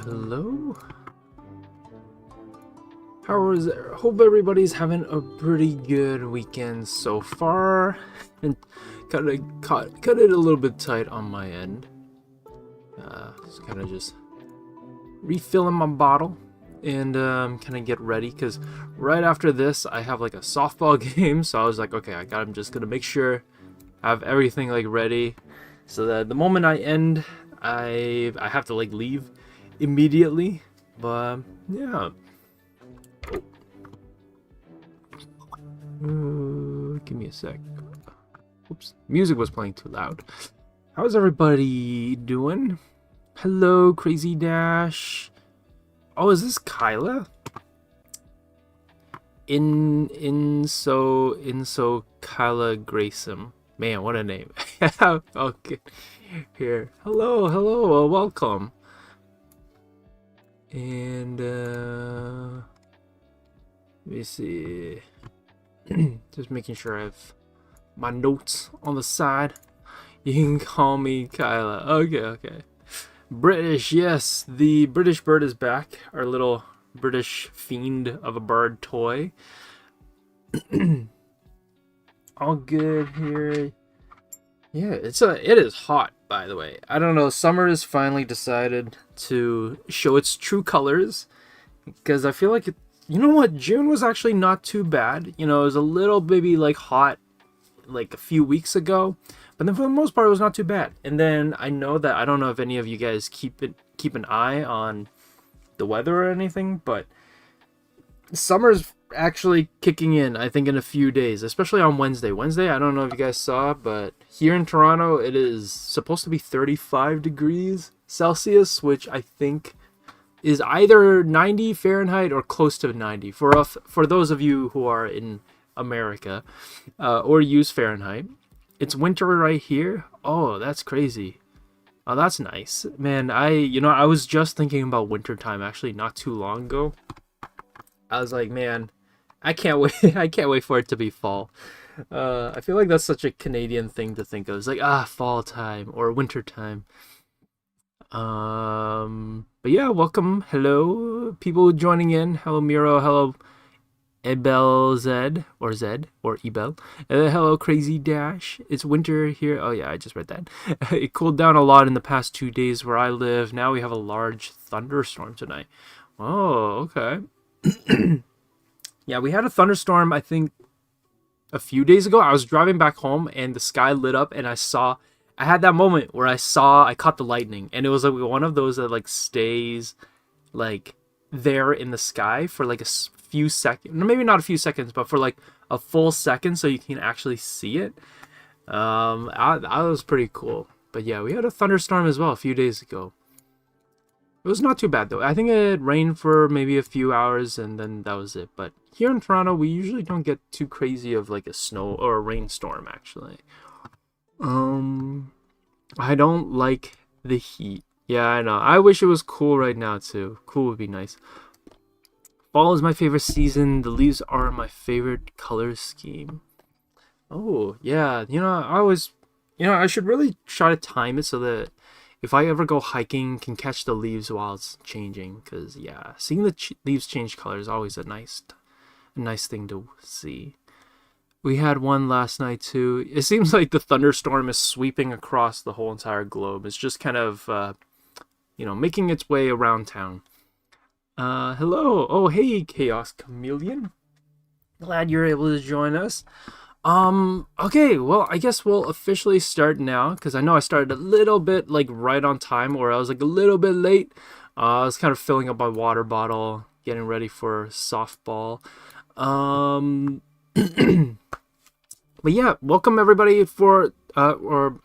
Hello. How is it? Hope everybody's having a pretty good weekend so far. And cut it a little bit tight on my end. Just refilling my bottle and kind of get ready, because right after this I have like a softball game. So I was like, okay, I'm just gonna make sure I have everything like ready, so that the moment I end, I have to like leave immediately. But yeah. Give me a sec. Oops, music was playing too loud. How's everybody doing? Hello, Crazy Dash. Oh, is this Kyla? So Kyla Grayson. Man, what a name. Okay. Here. Hello, welcome. And let me see. Just making sure I have my notes on the side. You can call me Kyla. Okay. British, yes. The British bird is back. Our little British fiend of a bird toy. All good here. Yeah, it is hot, by the way. I don't know, summer has finally decided to show its true colors, because I feel like you know what, June was actually not too bad. You know, it was a little maybe like hot like a few weeks ago, but then for the most part it was not too bad. And then I don't know if any of you guys keep an eye on the weather or anything, but summer's actually kicking in, I think, in a few days, especially on Wednesday. I don't know if you guys saw, but here in Toronto it is supposed to be 35 degrees Celsius, which I think is either 90 Fahrenheit or close to 90 for those of you who are in America or use Fahrenheit. It's winter right here. Oh, that's crazy. Oh, that's nice, man. I was just thinking about winter time actually not too long ago. I was like, man, I can't wait. I can't wait for it to be fall. I feel like that's such a Canadian thing to think of. It's like, fall time or winter time. But yeah, welcome. Hello, people joining in. Hello, Miro. Hello, Ebel Zed or Ebel. Hello, Crazy Dash. It's winter here. Oh yeah, I just read that. It cooled down a lot in the past 2 days where I live. Now we have a large thunderstorm tonight. Oh, okay. Yeah, we had a thunderstorm, I think, a few days ago. I was driving back home and the sky lit up, and I had that moment where I caught the lightning, and it was like one of those that like stays like there in the sky for like a few seconds, maybe not a few seconds, but for like a full second, so you can actually see it. That was pretty cool. But yeah, we had a thunderstorm as well a few days ago. It was not too bad though. I think it rained for maybe a few hours and then that was it. But here in Toronto, we usually don't get too crazy of like a snow or a rainstorm actually. I don't like the heat. Yeah, I know. I wish it was cool right now too. Cool would be nice. Fall is my favorite season. The leaves are my favorite color scheme. Oh, yeah. I should really try to time it so that if I ever go hiking, can catch the leaves while it's changing. Because, yeah, seeing the leaves change color is always a nice thing to see. We had one last night, too. It seems like the thunderstorm is sweeping across the whole entire globe. It's just kind of, making its way around town. Hello. Oh, hey, Chaos Chameleon. Glad you're able to join us. Okay, well, I guess we'll officially start now, because I know I started a little bit, like, right on time, or I was, like, a little bit late. I was kind of filling up my water bottle, getting ready for softball. Um, but yeah, welcome everybody welcome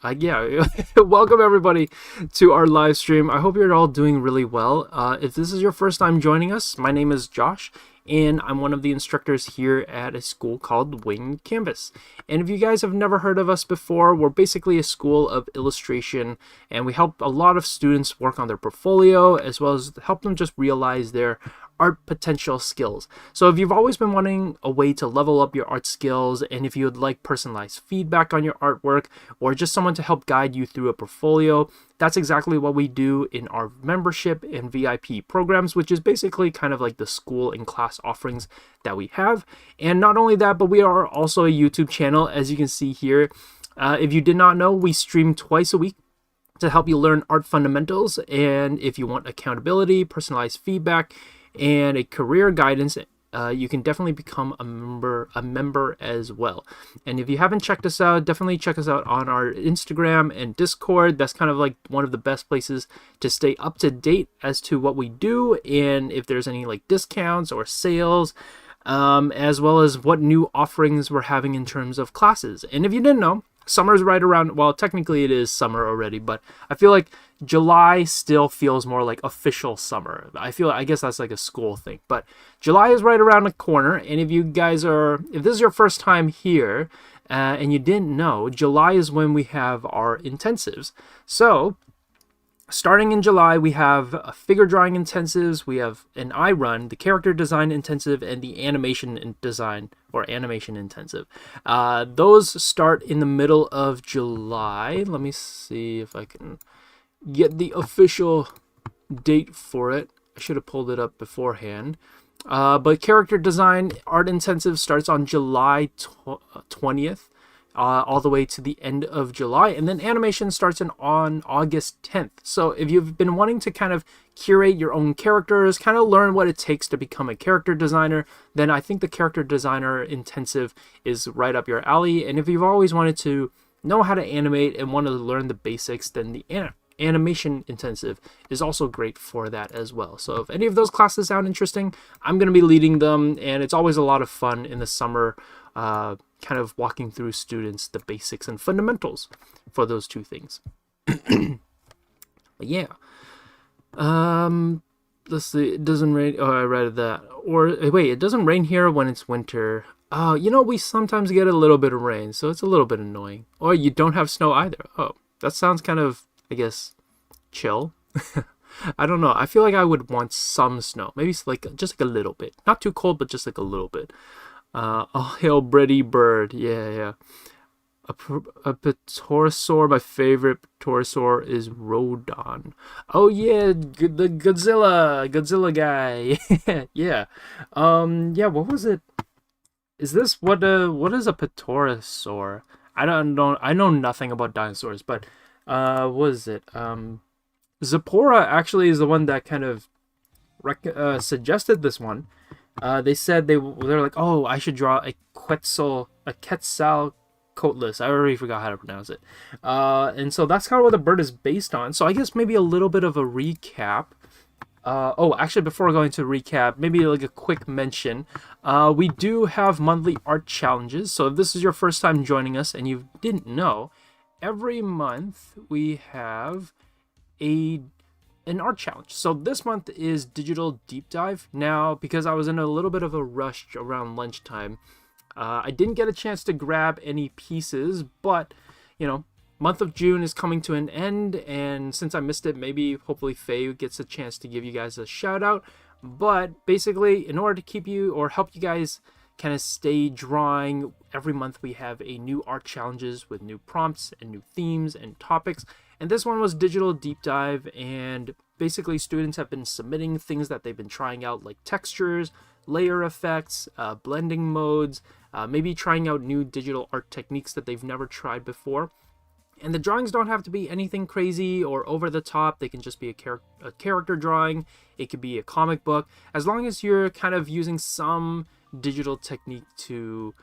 everybody to our live stream. I hope you're all doing really well. If this is your first time joining us, my name is Josh, and I'm one of the instructors here at a school called Wing Canvas. And if you guys have never heard of us before, we're basically a school of illustration, and we help a lot of students work on their portfolio, as well as help them just realize their art potential skills. So if you've always been wanting a way to level up your art skills, and if you would like personalized feedback on your artwork, or just someone to help guide you through a portfolio, that's exactly what we do in our membership and VIP programs, which is basically kind of like the school and class offerings that we have. And not only that, but we are also a YouTube channel, as you can see here. If you did not know, we stream twice a week to help you learn art fundamentals. And if you want accountability, personalized feedback, and a career guidance, you can definitely become a member as well. And if you haven't checked us out, definitely check us out on our Instagram and Discord. That's kind of like one of the best places to stay up to date as to what we do, and if there's any like discounts or sales, as well as what new offerings we're having in terms of classes. And if you didn't know, summer's right around, well, technically it is summer already, but I feel like July still feels more like official summer. I guess that's like a school thing, but July is right around the corner. And if if this is your first time here, and you didn't know, July is when we have our intensives. So starting in July, we have a figure drawing intensives, we have an I run, the character design intensive, and the animation design or animation intensive. Those start in the middle of July. Let me see if I can get the official date for it. I should have pulled it up beforehand. But character design art intensive starts on July 20th. All the way to the end of July, and then animation starts on August 10th. So if you've been wanting to kind of curate your own characters, kind of learn what it takes to become a character designer, then I think the character designer intensive is right up your alley. And if you've always wanted to know how to animate and want to learn the basics, then the animation intensive is also great for that as well. So if any of those classes sound interesting, I'm going to be leading them, and it's always a lot of fun in the summer, kind of walking through students the basics and fundamentals for those two things. But yeah, let's see. It doesn't rain. Oh, I read that. Or wait, it doesn't rain here when it's winter. We sometimes get a little bit of rain, so it's a little bit annoying. Or you don't have snow either. Oh, that sounds kind of, I guess, chill. I don't know. I feel like I would want some snow. Maybe it's just like a little bit. Not too cold, but just like a little bit. Oh, hail Brady Bird. Yeah. A pterosaur. My favorite pterosaur is Rodon. Oh yeah, the Godzilla guy. Yeah. Yeah. What was it? Is this what is a pterosaur? I don't know. I know nothing about dinosaurs, but what is it? Zipporah actually is the one that kind of suggested this one. They said they're like, oh, I should draw a Quetzalcoatlus. I already forgot how to pronounce it. And so that's kind of what the bird is based on. So I guess maybe a little bit of a recap. Actually, before going to recap, maybe like a quick mention. We do have monthly art challenges. So if this is your first time joining us and you didn't know, every month we have an art challenge. So this month is Digital Deep Dive. Now, because I was in a little bit of a rush around lunchtime, I didn't get a chance to grab any pieces, but, month of June is coming to an end, and since I missed it, maybe hopefully Faye gets a chance to give you guys a shout out. But basically, in order to keep you or help you guys kind of stay drawing, every month we have a new art challenges with new prompts and new themes and topics. And this one was Digital Deep Dive, and basically students have been submitting things that they've been trying out, like textures, layer effects, blending modes, maybe trying out new digital art techniques that they've never tried before. And the drawings don't have to be anything crazy or over the top. They can just be a character drawing. It could be a comic book, as long as you're kind of using some digital technique to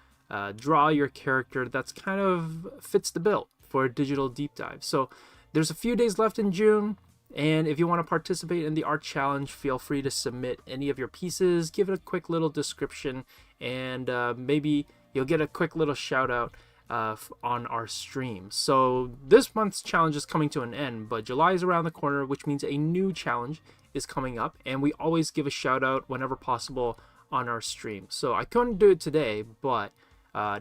draw your character that's kind of fits the bill for a digital deep dive. So there's a few days left in June, and if you want to participate in the art challenge, feel free to submit any of your pieces, give it a quick little description, and maybe you'll get a quick little shout out on our stream. So this month's challenge is coming to an end, but July is around the corner, which means a new challenge is coming up, and we always give a shout out whenever possible on our stream. So I couldn't do it today, but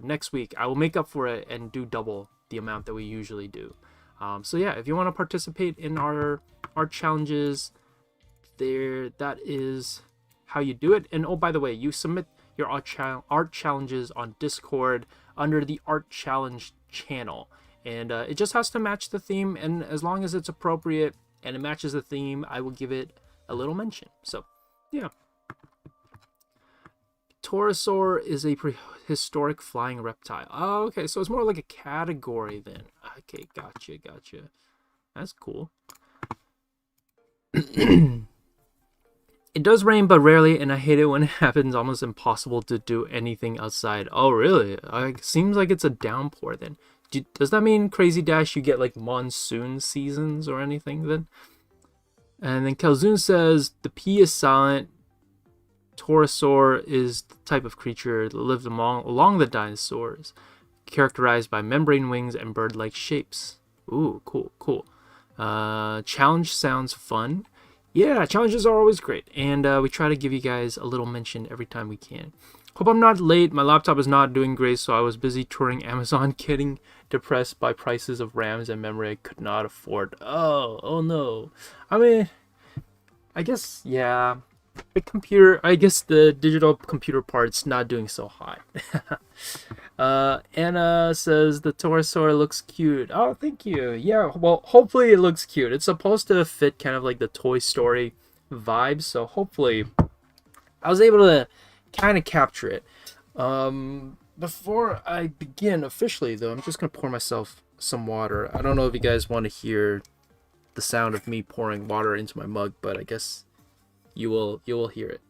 next week I will make up for it and do double the amount that we usually do. So yeah, if you want to participate in our art challenges, that is how you do it. And oh, by the way, you submit your art challenges on Discord under the art challenge channel, and it just has to match the theme, and as long as it's appropriate and it matches the theme, I will give it a little mention. So yeah. Pterosaur is a prehistoric flying reptile. Oh, okay, so it's more like a category then. Okay, gotcha. That's cool. It does rain, but rarely, and I hate it when it happens. Almost impossible to do anything outside. Oh, really? Seems like it's a downpour then. Does that mean, Crazy Dash, you get like monsoon seasons or anything then? And then Calzoon says, the P is silent. Pterosaur is the type of creature that lived along the dinosaurs, characterized by membrane wings and bird-like shapes. Ooh, cool. Challenge sounds fun. Yeah, challenges are always great, and we try to give you guys a little mention every time we can. Hope I'm not late. My laptop is not doing great, so I was busy touring Amazon, getting depressed by prices of RAMs and memory I could not afford. Oh no. I mean, I guess, yeah. The computer, I guess the digital computer part's not doing so hot. Anna says the Pterosaur looks cute. Oh, thank you. Yeah, well, hopefully it looks cute. It's supposed to fit kind of like the Toy Story vibe, so hopefully I was able to kind of capture it. Before I begin officially, though, I'm just going to pour myself some water. I don't know if you guys want to hear the sound of me pouring water into my mug, but I guess you will hear it,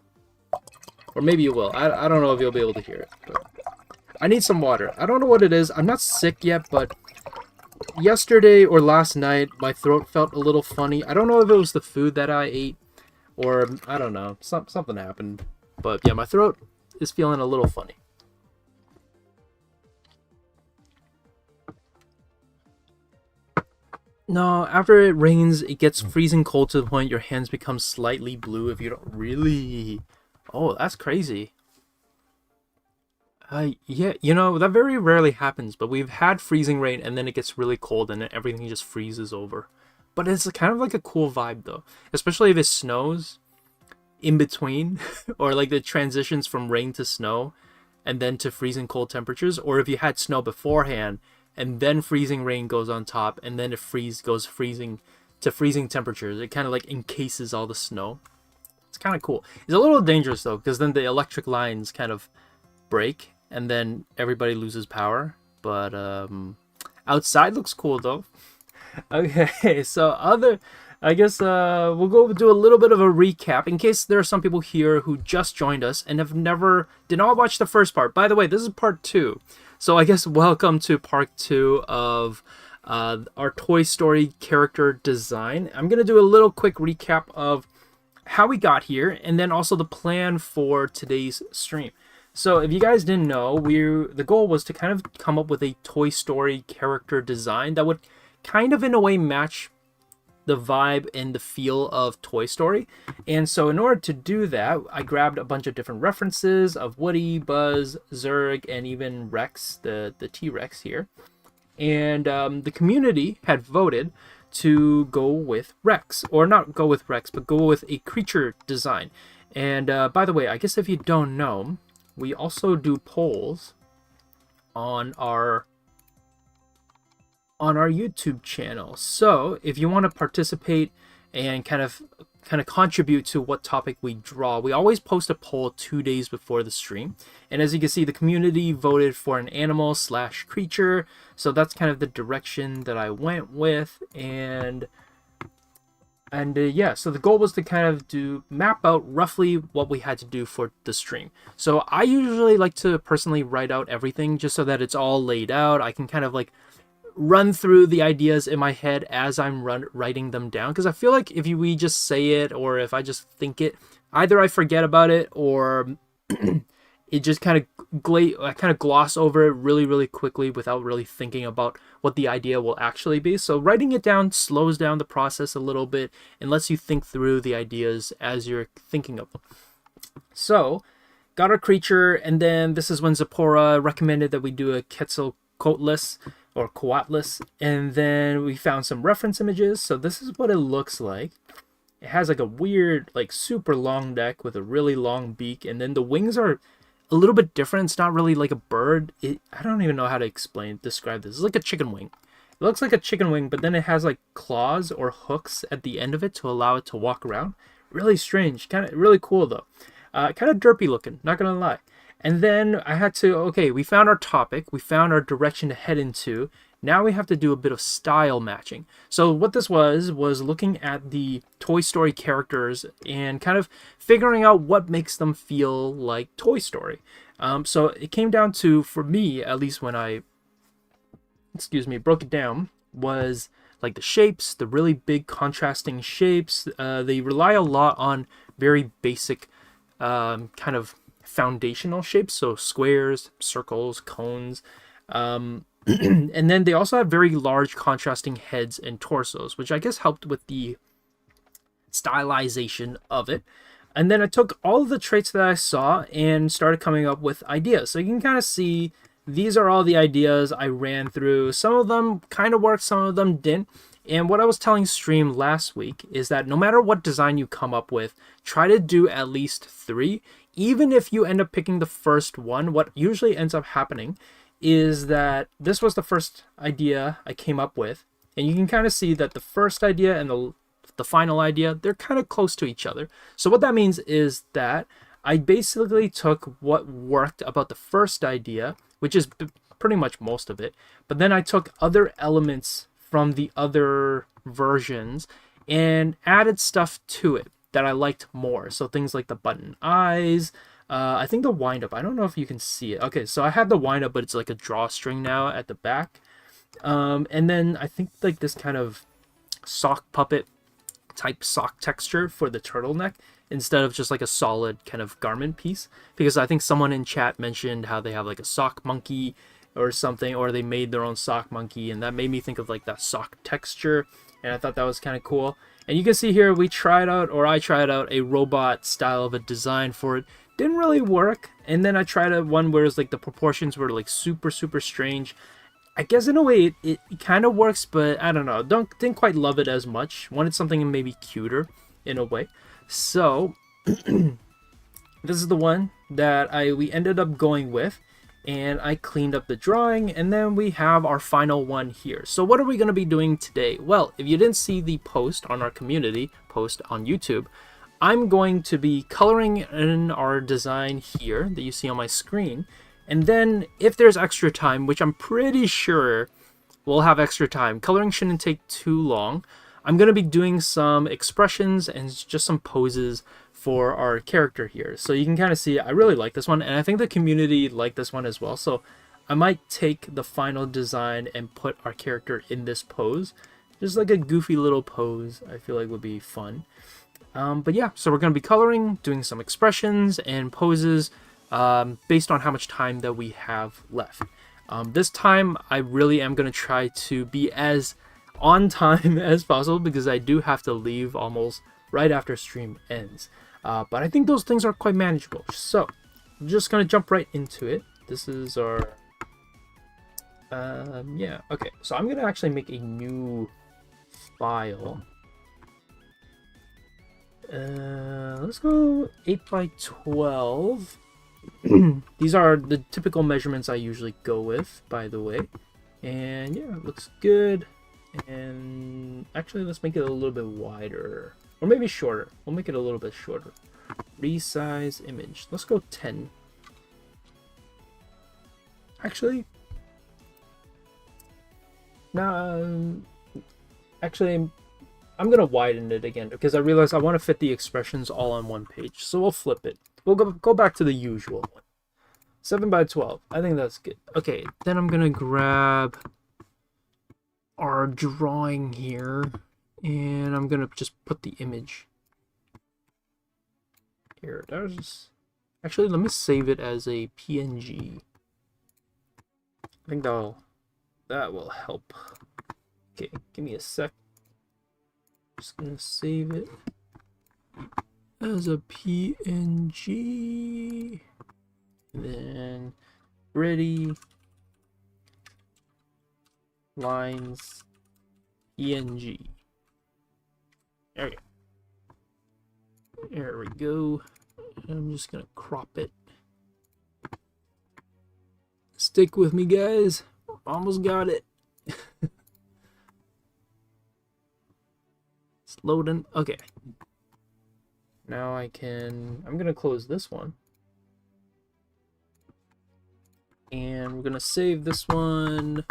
or maybe you will. I don't know if you'll be able to hear it, but I need some water. I don't know what it is. I'm not sick yet, but yesterday or last night my throat felt a little funny. I don't know if it was the food that I ate, or I don't know, something happened, but yeah, my throat is feeling a little funny. No, after it rains, it gets freezing cold to the point your hands become slightly blue if you don't really... Oh, that's crazy. Yeah, you know, that very rarely happens, but we've had freezing rain and then it gets really cold and then everything just freezes over. But it's kind of like a cool vibe though, especially if it snows in between, or like the transitions from rain to snow and then to freezing cold temperatures, or if you had snow beforehand and then freezing rain goes on top, and then it goes freezing to freezing temperatures. It kind of like encases all the snow. It's kind of cool. It's a little dangerous though, because then the electric lines kind of break, and then everybody loses power. But outside looks cool though. Okay, so I guess we'll go do a little bit of a recap in case there are some people here who just joined us and did not watch the first part. By the way, this is part 2. So I guess welcome to part 2 of our Toy Story character design. I'm going to do a little quick recap of how we got here and then also the plan for today's stream. So if you guys didn't know, the goal was to kind of come up with a Toy Story character design that would kind of in a way match the vibe and the feel of Toy Story. And so in order to do that, I grabbed a bunch of different references of Woody, Buzz, Zurg, and even Rex, the T-Rex here. And the community had voted to go with Rex, or not go with Rex, but go with a creature design. And by the way, I guess if you don't know, we also do polls on our YouTube channel. So if you want to participate and kind of contribute to what topic we draw, we always post a poll 2 days before the stream. And as you can see, the community voted for an animal / creature. So that's kind of the direction that I went with. And And yeah, so the goal was to kind of map out roughly what we had to do for the stream. So I usually like to personally write out everything just so that it's all laid out. I can kind of like run through the ideas in my head as I'm writing them down, because I feel like if we just say it or if I just think it, either I forget about it or it just kind of I kind of gloss over it really quickly without really thinking about what the idea will actually be. So writing it down slows down the process a little bit and lets you think through the ideas as you're thinking of them. So got our creature, and then this is when Zipporah recommended that we do a Quetzalcoatlus or Coatlus, and then we found some reference images. So this is what it looks like. It has like a weird, like super long neck with a really long beak, and then the wings are a little bit different. It's not really like a bird. I don't even know how to describe this. It's like a chicken wing. It looks like a chicken wing, but then it has like claws or hooks at the end of it to allow it to walk around. Really strange. Kind of really cool though. Kind of derpy looking, not gonna lie. And then I had to, okay, we found our topic, we found our direction to head into. Now we have to do a bit of style matching. So what this was looking at the Toy Story characters and kind of figuring out what makes them feel like Toy Story. So it came down to, for me, at least when I, broke it down, was like the shapes, the really big contrasting shapes. They rely a lot on very basic kind of foundational shapes, so squares, circles, cones, and then they also have very large contrasting heads and torsos, which I guess helped with the stylization of it. And then I took all of the traits that I saw and started coming up with ideas. So you can kind of see these are all the ideas I ran through. Some of them kind of worked, some of them didn't. And what I was telling Stream last week is that no matter what design you come up with, try to do at least 3. Even if you end up picking the first one, what usually ends up happening is that this was the first idea I came up with. And you can kind of see that the first idea and the final idea, they're kind of close to each other. So what that means is that I basically took what worked about the first idea, which is pretty much most of it, but then I took other elements from the other versions and added stuff to it that I liked more. So things like the button eyes, I think the wind-up, I don't know if you can see it. Okay, so I had the wind-up, but it's like a drawstring now at the back. And then I think like this kind of sock puppet type sock texture for the turtleneck instead of just like a solid kind of garment piece, because I think someone in chat mentioned how they have like a sock monkey or something, or they made their own sock monkey, and that made me think of like that sock texture, and I thought that was kind of cool. And you can see here I tried out a robot style of a design for it. Didn't really work, and then I tried one where it's like the proportions were like super strange. I guess in a way it kind of works, but I don't know. Didn't quite love it as much. Wanted something maybe cuter in a way. So this is the one that we ended up going with, and I cleaned up the drawing, and then we have our final one here. So what are we going to be doing today? Well, if you didn't see the post on our community post on YouTube, I'm going to be coloring in our design here that you see on my screen. And then if there's extra time, which I'm pretty sure we'll have extra time, coloring shouldn't take too long, I'm going to be doing some expressions and just some poses for our character here. So you can kind of see I really like this one, and I think the community liked this one as well. So I might take the final design and put our character in this pose. Just like a goofy little pose I feel like would be fun. But yeah, so we're going to be coloring, doing some expressions and poses based on how much time that we have left. This time I really am going to try to be as on time as possible, because I do have to leave almost right after stream ends. But I think those things are quite manageable. So I'm just going to jump right into it. This is our... yeah, okay. So I'm going to actually make a new file. Let's go 8x12. These are the typical measurements I usually go with, by the way. And yeah, it looks good. And actually, let's make it a little bit wider. Or maybe shorter. We'll make it a little bit shorter. Resize image. Let's go 10. Actually, no. Actually, I'm gonna widen it again because I realized I want to fit the expressions all on one page. So we'll flip it. We'll go back to the usual one. 7 by 12. I think that's good. Okay, then I'm gonna grab our drawing here, and I'm gonna just put the image here. Actually, let me save it as a PNG. I think that will help. Okay, give me a sec. Just gonna save it as a PNG. And then ready, lines, PNG. There we go. I'm just gonna crop it. Stick with me, guys. Almost got it. It's loading. Okay. Now I'm gonna close this one. And we're gonna save this one.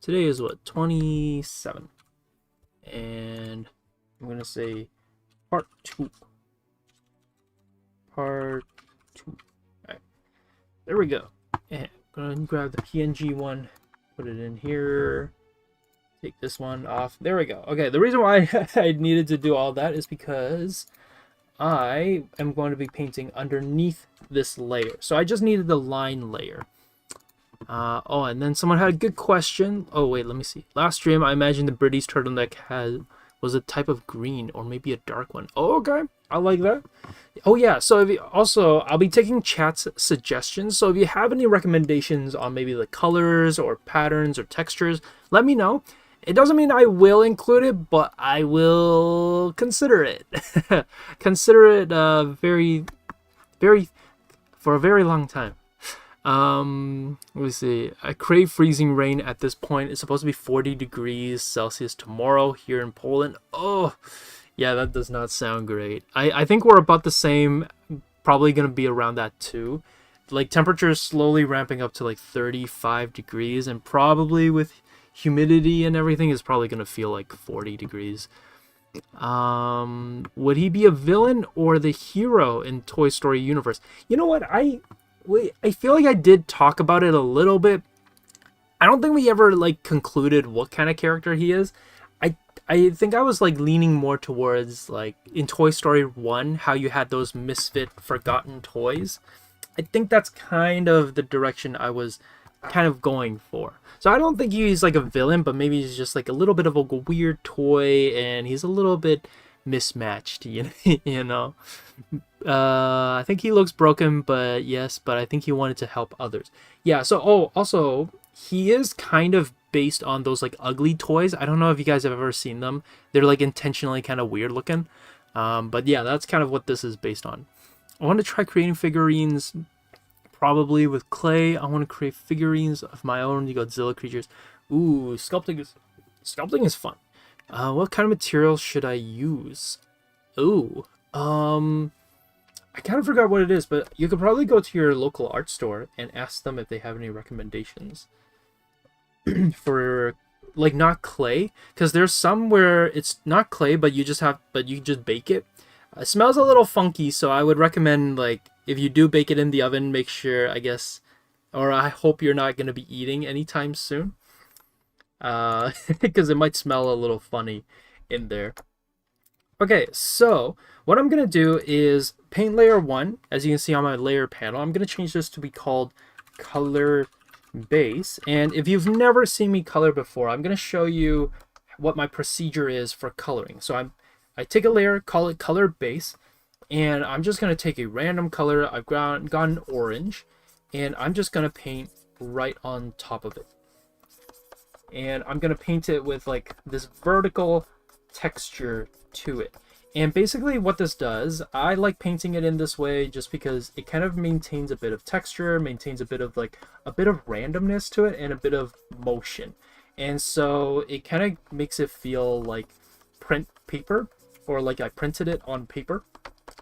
Today is what, 27. And I'm gonna say part 2. Part 2. Alright. There we go. And I'm gonna grab the PNG one, put it in here. Take this one off. There we go. Okay, the reason why I needed to do all that is because I am going to be painting underneath this layer. So I just needed the line layer. Oh, and then someone had a good question. Oh, wait, let me see. Last stream, I imagined the British turtleneck was a type of green or maybe a dark one. Oh, okay. I like that. Oh, yeah. So I'll be taking chat's suggestions. So if you have any recommendations on maybe the colors or patterns or textures, let me know. It doesn't mean I will include it, but I will consider it. Consider it very, for a very long time. Let me see. I crave freezing rain at this point. It's supposed to be 40 degrees Celsius tomorrow here in Poland. Oh, yeah, that does not sound great. I think we're about the same. Probably going to be around that too. Like temperatures slowly ramping up to like 35 degrees, and probably with humidity and everything is probably going to feel like 40 degrees. Would he be a villain or the hero in Toy Story universe? You know what? I feel like I did talk about it a little bit. I don't think we ever like concluded what kind of character he is. I think I was like leaning more towards like in Toy Story 1, how you had those misfit forgotten toys. I think that's kind of the direction I was kind of going for. So I don't think he's like a villain, but maybe he's just like a little bit of a weird toy, and he's a little bit mismatched, you know. I think he looks broken, but I think he wanted to help others. Yeah, so also he is kind of based on those like ugly toys. I don't know if you guys have ever seen them. They're like intentionally kind of weird looking. But yeah, that's kind of what this is based on. I want to try creating figurines probably with clay. I want to create figurines of my own, the Godzilla creatures. Ooh, sculpting is fun. What kind of materials should I use? Ooh, I kind of forgot what it is, but you could probably go to your local art store and ask them if they have any recommendations for like not clay, because there's some where it's not clay, but you just bake it. It smells a little funky, so I would recommend like if you do bake it in the oven, make sure I hope you're not going to be eating anytime soon, because it might smell a little funny in there. Okay, so what I'm going to do is paint layer 1. As you can see on my layer panel, I'm going to change this to be called color base. And if you've never seen me color before, I'm going to show you what my procedure is for coloring. So I take a layer, call it color base, and I'm just going to take a random color. I've gotten orange, and I'm just going to paint right on top of it. And I'm going to paint it with like this vertical texture to it. And basically what this does, I like painting it in this way just because it kind of maintains a bit of texture, maintains a bit of randomness to it, and a bit of motion. And so it kind of makes it feel like print paper, or like I printed it on paper,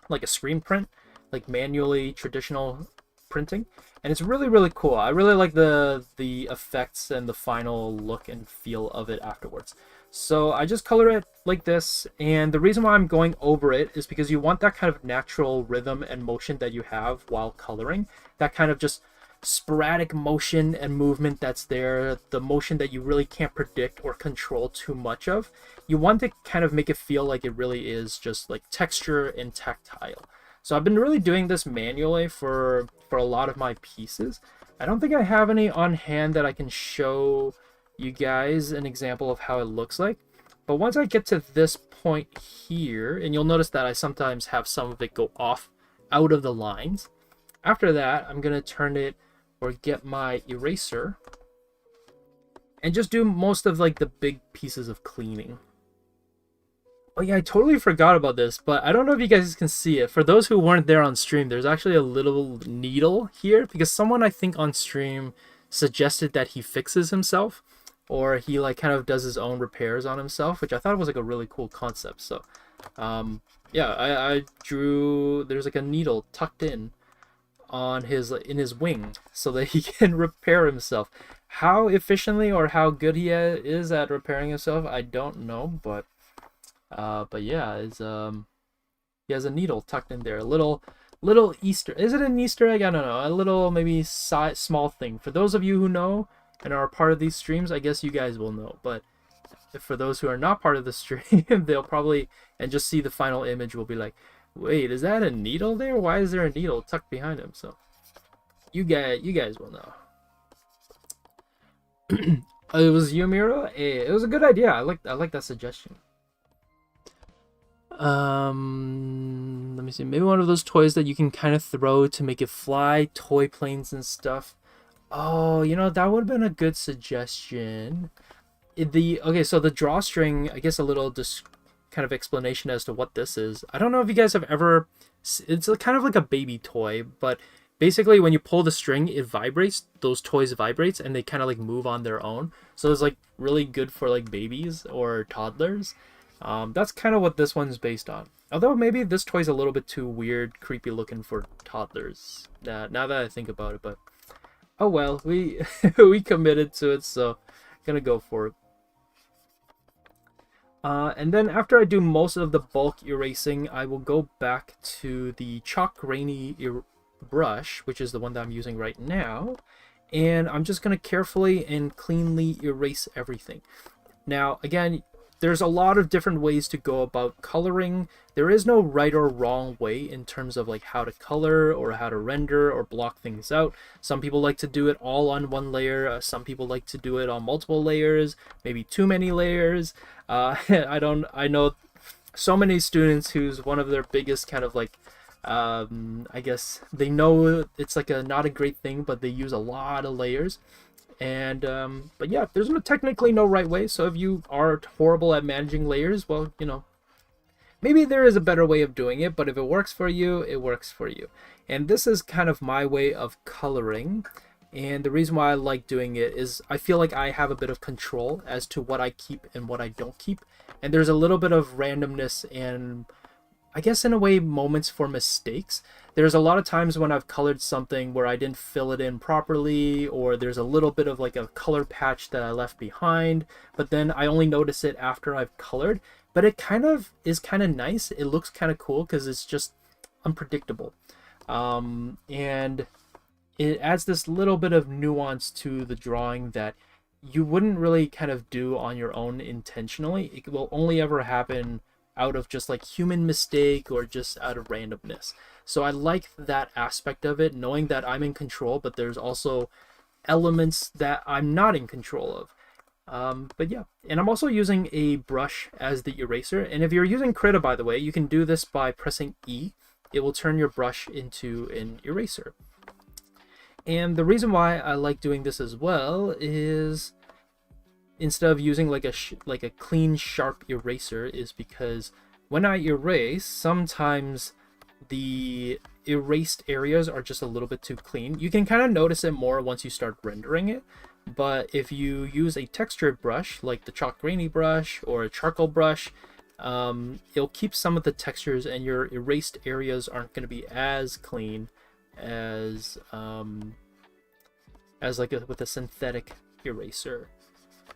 like a screen print, like manually traditional printing. And it's really, really cool. I really like the effects and the final look and feel of it afterwards. So I just color it like this, and the reason why I'm going over it is because you want that kind of natural rhythm and motion that you have while coloring. That kind of just sporadic motion and movement that's there, the motion that you really can't predict or control too much of. You want to kind of make it feel like it really is just like texture and tactile. So I've been really doing this manually for a lot of my pieces. I don't think I have any on hand that I can show you guys an example of how it looks like. But once I get to this point here, and you'll notice that I sometimes have some of it go off out of the lines. After that, I'm gonna turn it or get my eraser and just do most of like the big pieces of cleaning. Oh yeah, I totally forgot about this, but I don't know if you guys can see it. For those who weren't there on stream, there's actually a little needle here because someone I think on stream suggested that he fixes himself, or he like kind of does his own repairs on himself, which I thought was like a really cool concept. So yeah, I drew, there's like a needle tucked in on his wing so that he can repair himself. How efficiently or how good he is at repairing himself, I don't know, but yeah, he has a needle tucked in there, a little Easter. Is it an Easter egg? I don't know. A little maybe small thing. For those of you who know and are part of these streams, I guess you guys will know. But for those who are not part of the stream, they'll probably and just see the final image will be like, wait, is that a needle there? Why is there a needle tucked behind him? So you guys will know. It was Yumiro. It was a good idea. I like that suggestion. Let me see. Maybe one of those toys that you can kind of throw to make it fly, toy planes and stuff. Oh, you know, that would have been a good suggestion. Okay, so the drawstring, I guess a little kind of explanation as to what this is. I don't know if you guys have ever, it's kind of like a baby toy, but basically when you pull the string, it vibrates, those toys vibrates, and they kind of like move on their own. So it's like really good for like babies or toddlers. That's kind of what this one's based on. Although maybe this toy's a little bit too weird, creepy looking for toddlers. Now that I think about it, but oh well, we we committed to it, so gonna go for it. And then after I do most of the bulk erasing, I will go back to the chalk grainy brush, which is the one that I'm using right now, and I'm just gonna carefully and cleanly erase everything. Now, again, there's a lot of different ways to go about coloring. There is no right or wrong way in terms of like how to color or how to render or block things out. Some people like to do it all on one layer. Some people like to do it on multiple layers, maybe too many layers. I know so many students who's one of their biggest kind of like, I guess they know it's like not a great thing, but they use a lot of layers. And but yeah, there's technically no right way. So if you are horrible at managing layers, well, you know, maybe there is a better way of doing it, but if it works for you, it works for you. And this is kind of my way of coloring, and the reason why I like doing it is I feel like I have a bit of control as to what I keep and what I don't keep, and there's a little bit of randomness and I guess in a way moments for mistakes. There's a lot of times when I've colored something where I didn't fill it in properly, or there's a little bit of like a color patch that I left behind, but then I only notice it after I've colored. But it kind of is kind of nice. It looks kind of cool because it's just unpredictable. And it adds this little bit of nuance to the drawing that you wouldn't really kind of do on your own intentionally. It will only ever happen out of just like human mistake or just out of randomness. So I like that aspect of it, knowing that I'm in control, but there's also elements that I'm not in control of. But yeah, and I'm also using a brush as the eraser. And if you're using Krita, by the way, you can do this by pressing E. It will turn your brush into an eraser. And the reason why I like doing this as well is instead of using like a clean sharp eraser is because when I erase, sometimes the erased areas are just a little bit too clean. You can kind of notice it more once you start rendering it, but if you use a textured brush like the chalk grainy brush or a charcoal brush, it'll keep some of the textures and your erased areas aren't going to be as clean as like with a synthetic eraser.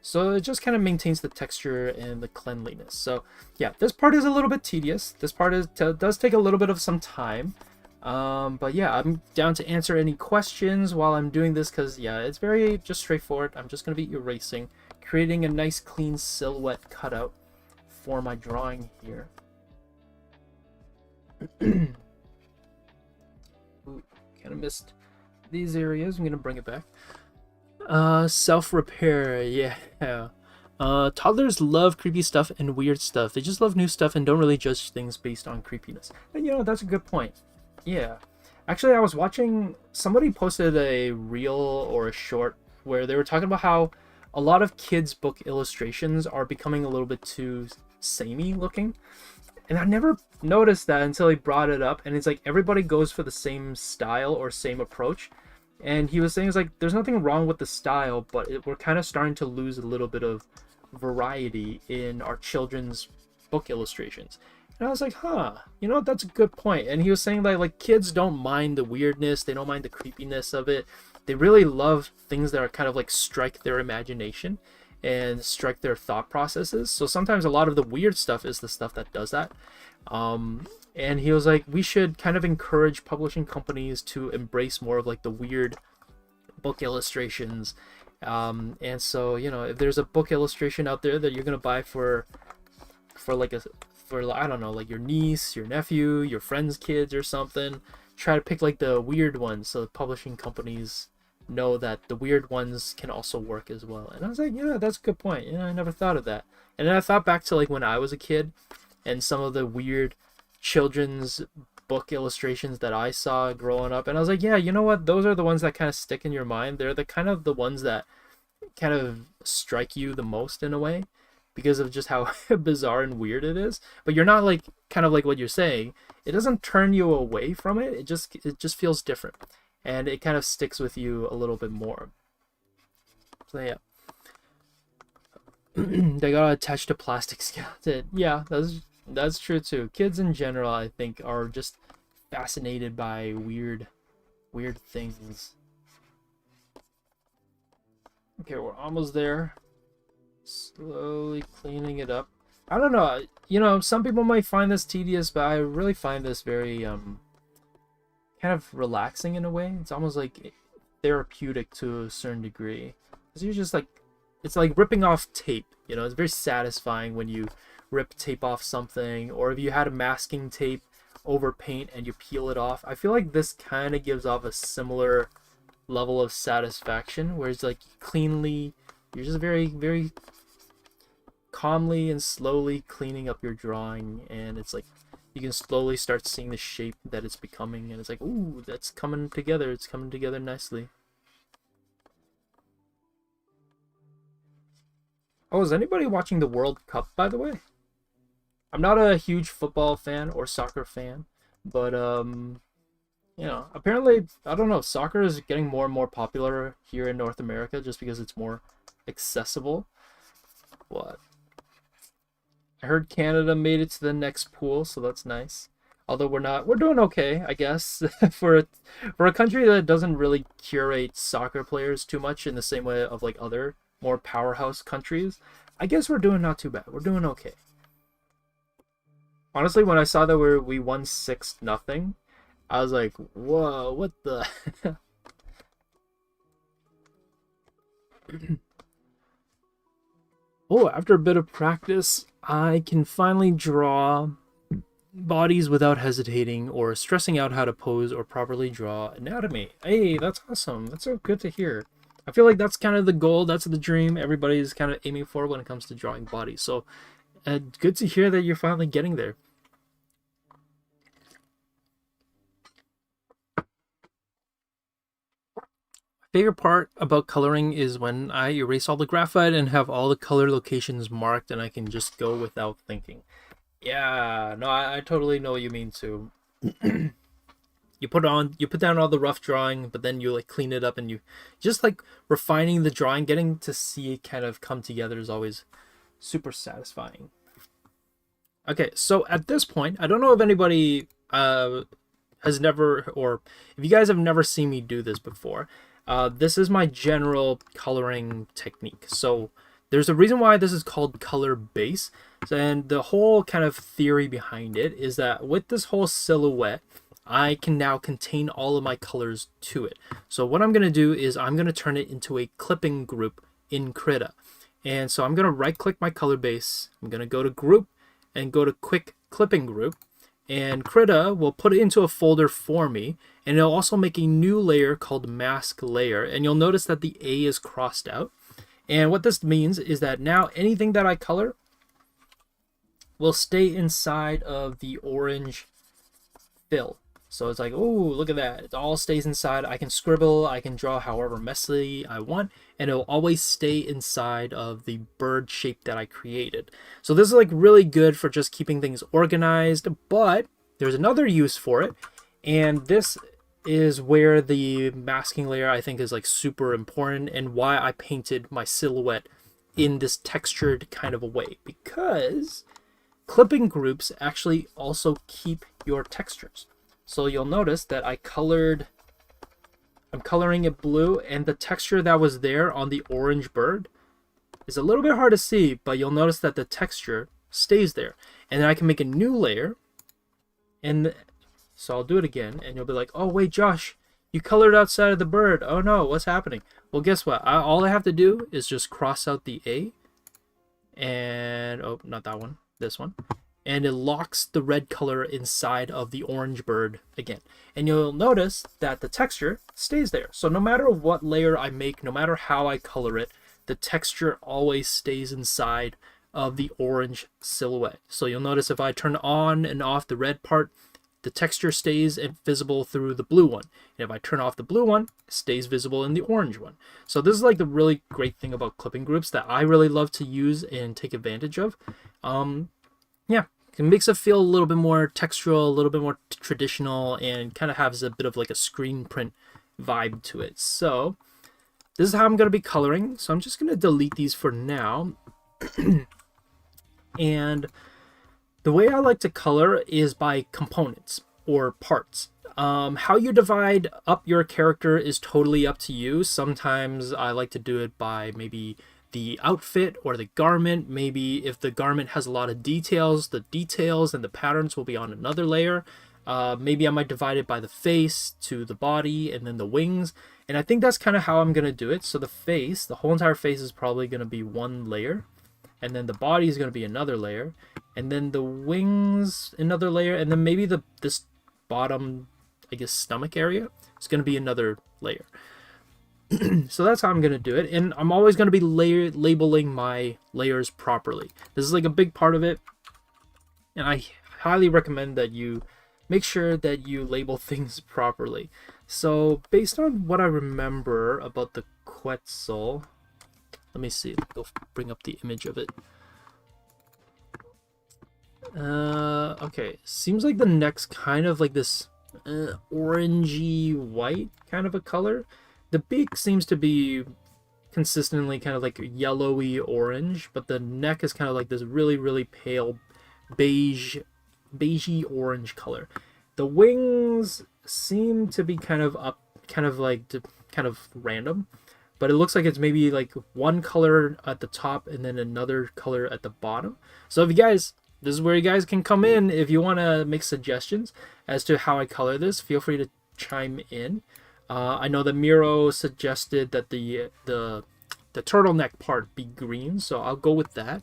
So it just kind of maintains the texture and the cleanliness. So yeah, this part is a little bit tedious. This part does take a little bit of some time. But yeah, I'm down to answer any questions while I'm doing this, because yeah, it's very just straightforward. I'm just going to be erasing, creating a nice clean silhouette cutout for my drawing here. Ooh, kind of missed these areas. I'm going to bring it back. Self-repair, yeah. Toddlers love creepy stuff and weird stuff. They just love new stuff and don't really judge things based on creepiness. And you know, that's a good point. Yeah. Actually, I was watching, somebody posted a reel or a short where they were talking about how a lot of kids' book illustrations are becoming a little bit too samey looking. And I never noticed that until he brought it up. And it's like everybody goes for the same style or same approach. And he was saying, it's like, there's nothing wrong with the style, but we're kind of starting to lose a little bit of variety in our children's book illustrations. And I was like, huh, you know, that's a good point. And he was saying that, like, kids don't mind the weirdness, they don't mind the creepiness of it. They really love things that are kind of like strike their imagination and strike their thought processes. So sometimes a lot of the weird stuff is the stuff that does that. And he was like, we should kind of encourage publishing companies to embrace more of like the weird book illustrations. And so, you know, if there's a book illustration out there that you're gonna buy for I don't know, like your niece, your nephew, your friend's kids or something, try to pick like the weird ones so the publishing companies know that the weird ones can also work as well. And I was like, yeah, that's a good point. You know, I never thought of that. And then I thought back to like when I was a kid and some of the weird children's book illustrations that I saw growing up, and I was like, yeah, you know what, those are the ones that kind of stick in your mind. They're the kind of the ones that kind of strike you the most in a way because of just how bizarre and weird it is. But you're not like, kind of like what you're saying, it doesn't turn you away from it, it just feels different and it kind of sticks with you a little bit more. So yeah. They got attached to plastic skeleton. Yeah, that's true too. Kids in general, I think, are just fascinated by weird things. Okay, we're almost there. Slowly cleaning it up. I don't know, you know, some people might find this tedious, but I really find this very kind of relaxing in a way. It's almost like therapeutic to a certain degree. Because you're just like, it's like ripping off tape, you know, it's very satisfying when you rip tape off something, or if you had a masking tape over paint and you peel it off. I feel like this kind of gives off a similar level of satisfaction, where it's like cleanly, you're just very calmly and slowly cleaning up your drawing, and it's like you can slowly start seeing the shape that it's becoming, and it's like, ooh, that's coming together, it's coming together nicely. Oh, is anybody watching the World Cup, by the way? I'm not a huge football fan or soccer fan, but you know, apparently, I don't know, soccer is getting more and more popular here in North America just because it's more accessible. What? I heard Canada made it to the next pool, so that's nice. Although we're doing okay, I guess, for a country that doesn't really curate soccer players too much in the same way of like other more powerhouse countries. I guess we're doing not too bad. We're doing okay. Honestly, when I saw that we won 6-0, I was like, whoa, what the? Oh, after a bit of practice, I can finally draw bodies without hesitating or stressing out how to pose or properly draw anatomy. Hey, that's awesome. That's so good to hear. I feel like that's kind of the goal, that's the dream everybody's kind of aiming for when it comes to drawing bodies. So, good to hear that you're finally getting there. Favorite part about coloring is when I erase all the graphite and have all the color locations marked and I can just go without thinking. Yeah, no, I totally know what you mean too. You put down all the rough drawing, but then you like clean it up and you just like refining the drawing, getting to see it kind of come together is always super satisfying. Okay, so at this point, I don't know if anybody has never, or if you guys have never seen me do this before. This is my general coloring technique. So there's a reason why this is called color base. And the whole kind of theory behind it is that with this whole silhouette, I can now contain all of my colors to it. So what I'm going to do is I'm going to turn it into a clipping group in Krita. And so I'm going to right click my color base. I'm going to go to group and go to quick clipping group. And Krita will put it into a folder for me. And it'll also make a new layer called mask layer. And you'll notice that the A is crossed out. And what this means is that now anything that I color will stay inside of the orange fill. So it's like, oh, look at that. It all stays inside. I can scribble, I can draw however messy I want, and it'll always stay inside of the bird shape that I created. So this is like really good for just keeping things organized, but there's another use for it, and this is where the masking layer I think is like super important, and why I painted my silhouette in this textured kind of a way, because clipping groups actually also keep your textures. So you'll notice that I'm coloring it blue, and the texture that was there on the orange bird is a little bit hard to see, but you'll notice that the texture stays there. And then I can make a new layer, and so I'll do it again, and you'll be like, oh wait, Josh, you colored outside of the bird. Oh no, what's happening? Well, guess what? All I have to do is just cross out the A, and oh, not that one, this one. And it locks the red color inside of the orange bird again. And you'll notice that the texture stays there. So no matter what layer I make, no matter how I color it, the texture always stays inside of the orange silhouette. So you'll notice if I turn on and off the red part, the texture stays visible through the blue one. And if I turn off the blue one, it stays visible in the orange one. So this is like the really great thing about clipping groups that I really love to use and take advantage of. Yeah, it makes it feel a little bit more textural, a little bit more traditional, and kind of has a bit of like a screen print vibe to it. So this is how I'm going to be coloring. So I'm just going to delete these for now. And the way I like to color is by components or parts. How you divide up your character is totally up to you. Sometimes I like to do it by maybe the outfit or the garment. Maybe if the garment has a lot of details, the details and the patterns will be on another layer. Maybe I might divide it by the face to the body and then the wings. And I think that's kind of how I'm going to do it. So the face, the whole entire face is probably going to be one layer. And then the body is going to be another layer. And then the wings, another layer. And then maybe this bottom, I guess, stomach area is going to be another layer. So that's how I'm going to do it. And I'm always going to be labeling my layers properly. This is like a big part of it. And I highly recommend that you make sure that you label things properly. So based on what I remember about the Quetzal, let me see, go bring up the image of it. Okay, seems like the neck's kind of like this orangey white kind of a color. The beak seems to be consistently kind of like yellowy orange, but the neck is kind of like this really, really pale beigey orange color. The wings seem to be kind of random, but it looks like it's maybe like one color at the top and then another color at the bottom. So if you guys, this is where you guys can come in. If you want to make suggestions as to how I color this, feel free to chime in. I know that Miro suggested that the turtleneck part be green, so I'll go with that.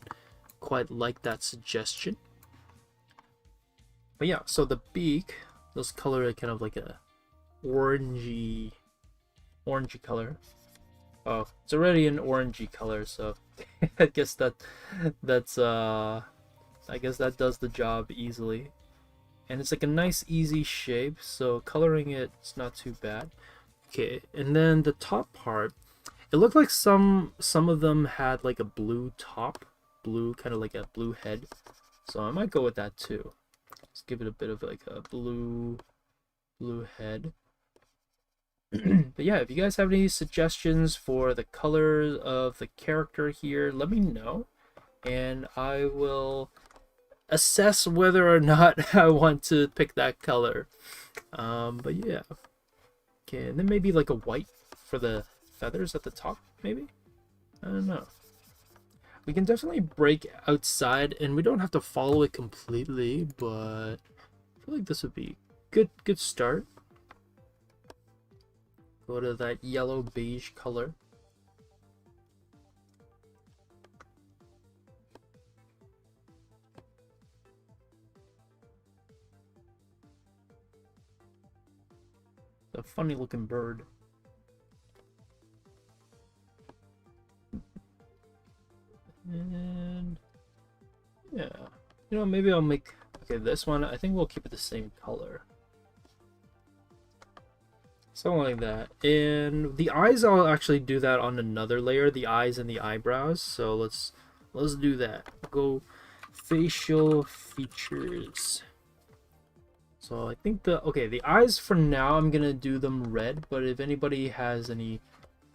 Quite like that suggestion. But yeah, so the beak, those color it kind of like a orangey color. Oh, it's already an orangey color, so I guess that does the job easily. And it's like a nice easy shape, so coloring it's not too bad. Okay, and then the top part, it looked like some of them had like a blue top, kind of like a blue head. So I might go with that too. Let's give it a bit of like a blue head. But yeah, if you guys have any suggestions for the color of the character here, let me know, and I will assess whether or not I want to pick that color. But yeah. Okay, and then maybe like a white for the feathers at the top, maybe? I don't know. We can definitely break outside, and we don't have to follow it completely, but I feel like this would be good start. Go to that yellow beige color. A funny looking bird. And yeah, you know, maybe I'll make, okay, this one, I think we'll keep it the same color. Something like that. And the eyes, I'll actually do that on another layer, the eyes and the eyebrows. So let's do that. Go facial features. So I think the eyes for now, I'm gonna do them red, but if anybody has any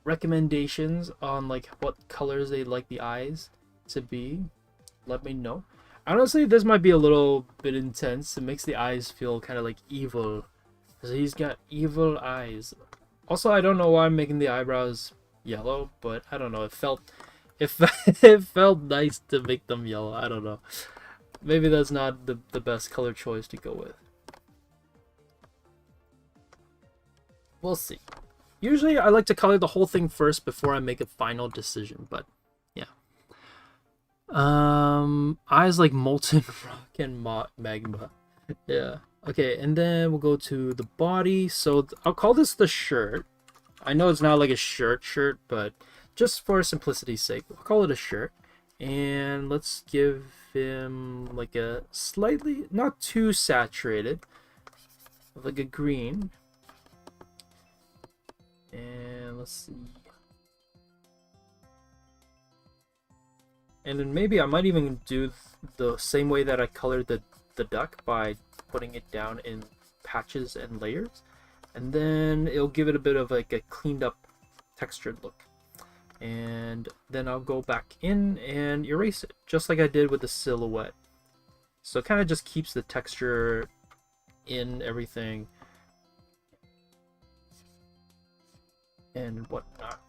recommendations on like what colors they'd like the eyes to be, let me know. Honestly, this might be a little bit intense. It makes the eyes feel kind of like evil. So he's got evil eyes. Also, I don't know why I'm making the eyebrows yellow, but I don't know. It felt nice to make them yellow. I don't know. Maybe that's not the best color choice to go with. We'll see. Usually I like to color the whole thing first before I make a final decision, but yeah. Eyes like molten rock and magma. Yeah. Okay, and then we'll go to the body. So I'll call this the shirt. I know it's not like a shirt, but just for simplicity's sake, I'll call it a shirt. And let's give him like a slightly, not too saturated, like a green. And let's see. And then maybe I might even do the same way that I colored the duck by putting it down in patches and layers. And then it'll give it a bit of like a cleaned up textured look. And then I'll go back in and erase it, just like I did with the silhouette. So it kind of just keeps the texture in everything and whatnot.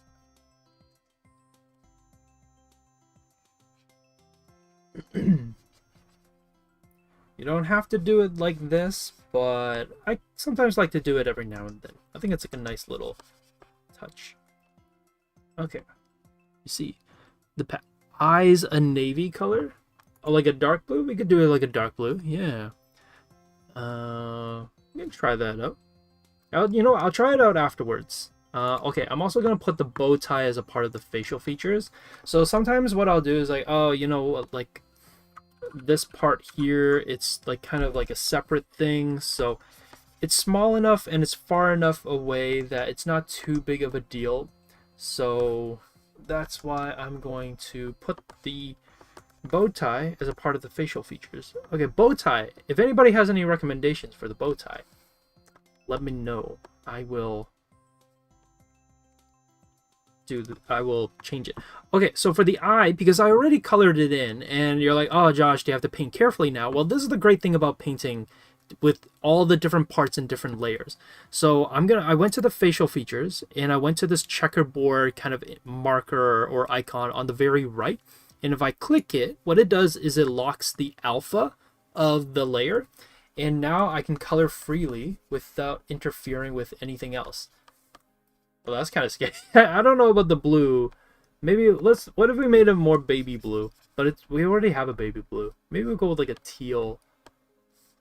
You don't have to do it like this, but I sometimes like to do it every now and then. I think it's like a nice little touch. Okay, you see the eyes a navy color, or like a dark blue. We could do it like a dark blue. Yeah. We can try that out. I'll try it out afterwards. Okay, I'm also gonna put the bow tie as a part of the facial features. So sometimes what I'll do is like, oh, you know, like this part here, it's like kind of like a separate thing. So it's small enough and it's far enough away that it's not too big of a deal. So that's why I'm going to put the bow tie as a part of the facial features. Okay, bow tie. If anybody has any recommendations for the bow tie, let me know. I will change it. Okay, so for the eye, because I already colored it in, and you're like, oh Josh, do you have to paint carefully now? Well, this is the great thing about painting with all the different parts and different layers. So I went to the facial features, and I went to this checkerboard kind of marker or icon on the very right, and if I click it, what it does is it locks the alpha of the layer, and now I can color freely without interfering with anything else. Well, that's kind of scary. I don't know about the blue. Maybe what if we made a more baby blue? But we already have a baby blue. Maybe we'll go with like a teal,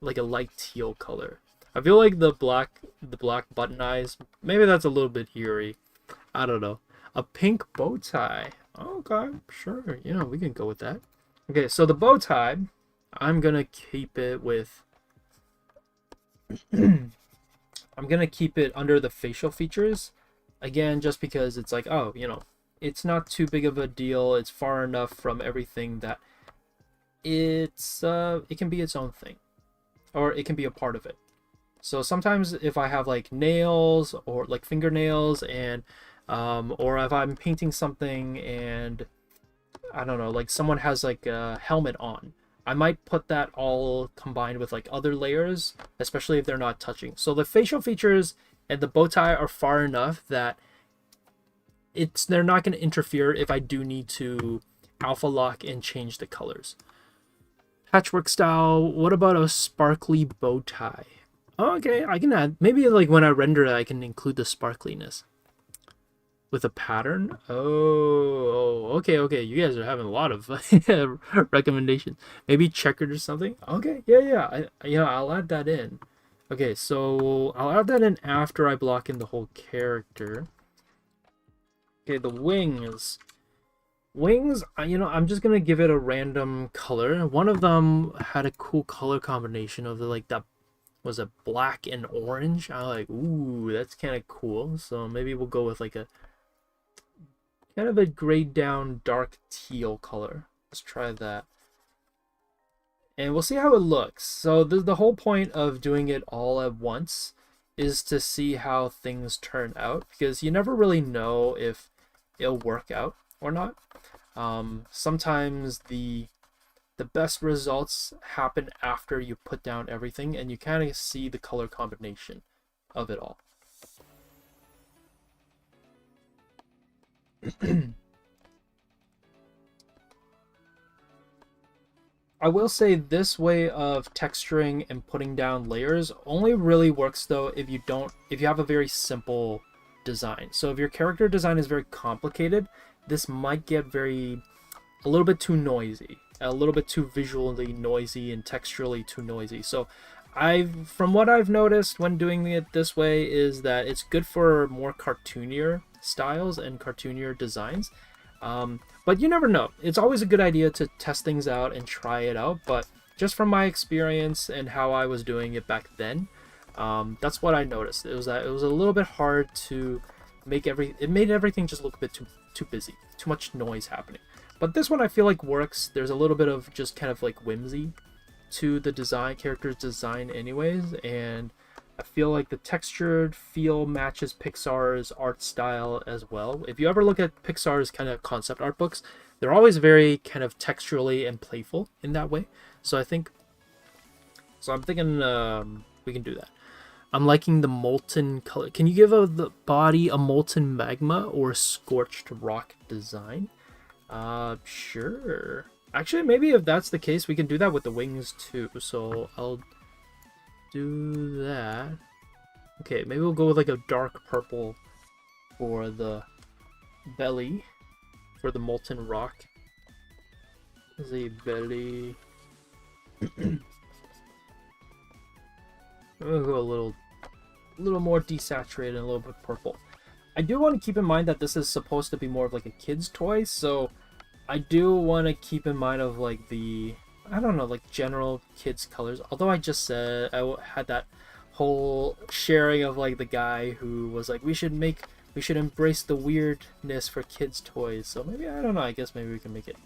like a light teal color. I feel like the black button eyes, maybe that's a little bit eerie. I don't know. A pink bow tie. Okay, sure. You know, we can go with that. Okay, so the bow tie, I'm gonna keep it with I'm gonna keep it under the facial features. Again, just because it's like, oh, you know, it's not too big of a deal. It's far enough from everything that it can be its own thing, or it can be a part of it. So sometimes if I have like nails or like fingernails and or if I'm painting something and I don't know, like someone has like a helmet on, I might put that all combined with like other layers, especially if they're not touching. So the facial features and the bow tie are far enough that they're not going to interfere if I do need to alpha lock and change the colors. Patchwork style, what about a sparkly bow tie? Oh, okay, I can add, maybe like when I render it, I can include the sparkliness. With a pattern? Oh, okay, you guys are having a lot of recommendations. Maybe checkered or something? Okay, yeah, I'll add that in. Okay, so I'll add that in after I block in the whole character. Okay, the wings. Wings, I'm just gonna give it a random color. One of them had a cool color combination of like that was a black and orange. I like, ooh, that's kind of cool. So maybe we'll go with like a kind of a grayed down dark teal color. Let's try that. And we'll see how it looks. So the whole point of doing it all at once is to see how things turn out, because you never really know if it'll work out or not. Sometimes the best results happen after you put down everything and you kind of see the color combination of it all. I will say this way of texturing and putting down layers only really works though if you have a very simple design. So if your character design is very complicated, this might get a little bit too noisy, a little bit too visually noisy and texturally too noisy. So from what I've noticed when doing it this way is that it's good for more cartoonier styles and cartoonier designs. But you never know. It's always a good idea to test things out and try it out. But just from my experience and how I was doing it back then, that's what I noticed. It was a little bit hard to make it made everything just look a bit too busy, too much noise happening. But this one I feel like works. There's a little bit of just kind of like whimsy to the character's design anyways, and I feel like the textured feel matches Pixar's art style as well. If you ever look at Pixar's kind of concept art books, they're always very kind of texturally and playful in that way. So I'm thinking we can do that. I'm liking the molten color. Can you give the body a molten magma or scorched rock design? Sure. Actually, maybe if that's the case, we can do that with the wings too. So I'll do that. Okay, maybe we'll go with like a dark purple for the belly, for the molten rock. There's a belly. We'll go a little more desaturated and a little bit purple. I do want to keep in mind that this is supposed to be more of like a kid's toy, so I do want to keep in mind of like the, I don't know, like general kids colors. Although I just said I had that whole sharing of like the guy who was like we should embrace the weirdness for kids toys. So maybe, I don't know, I guess maybe we can make it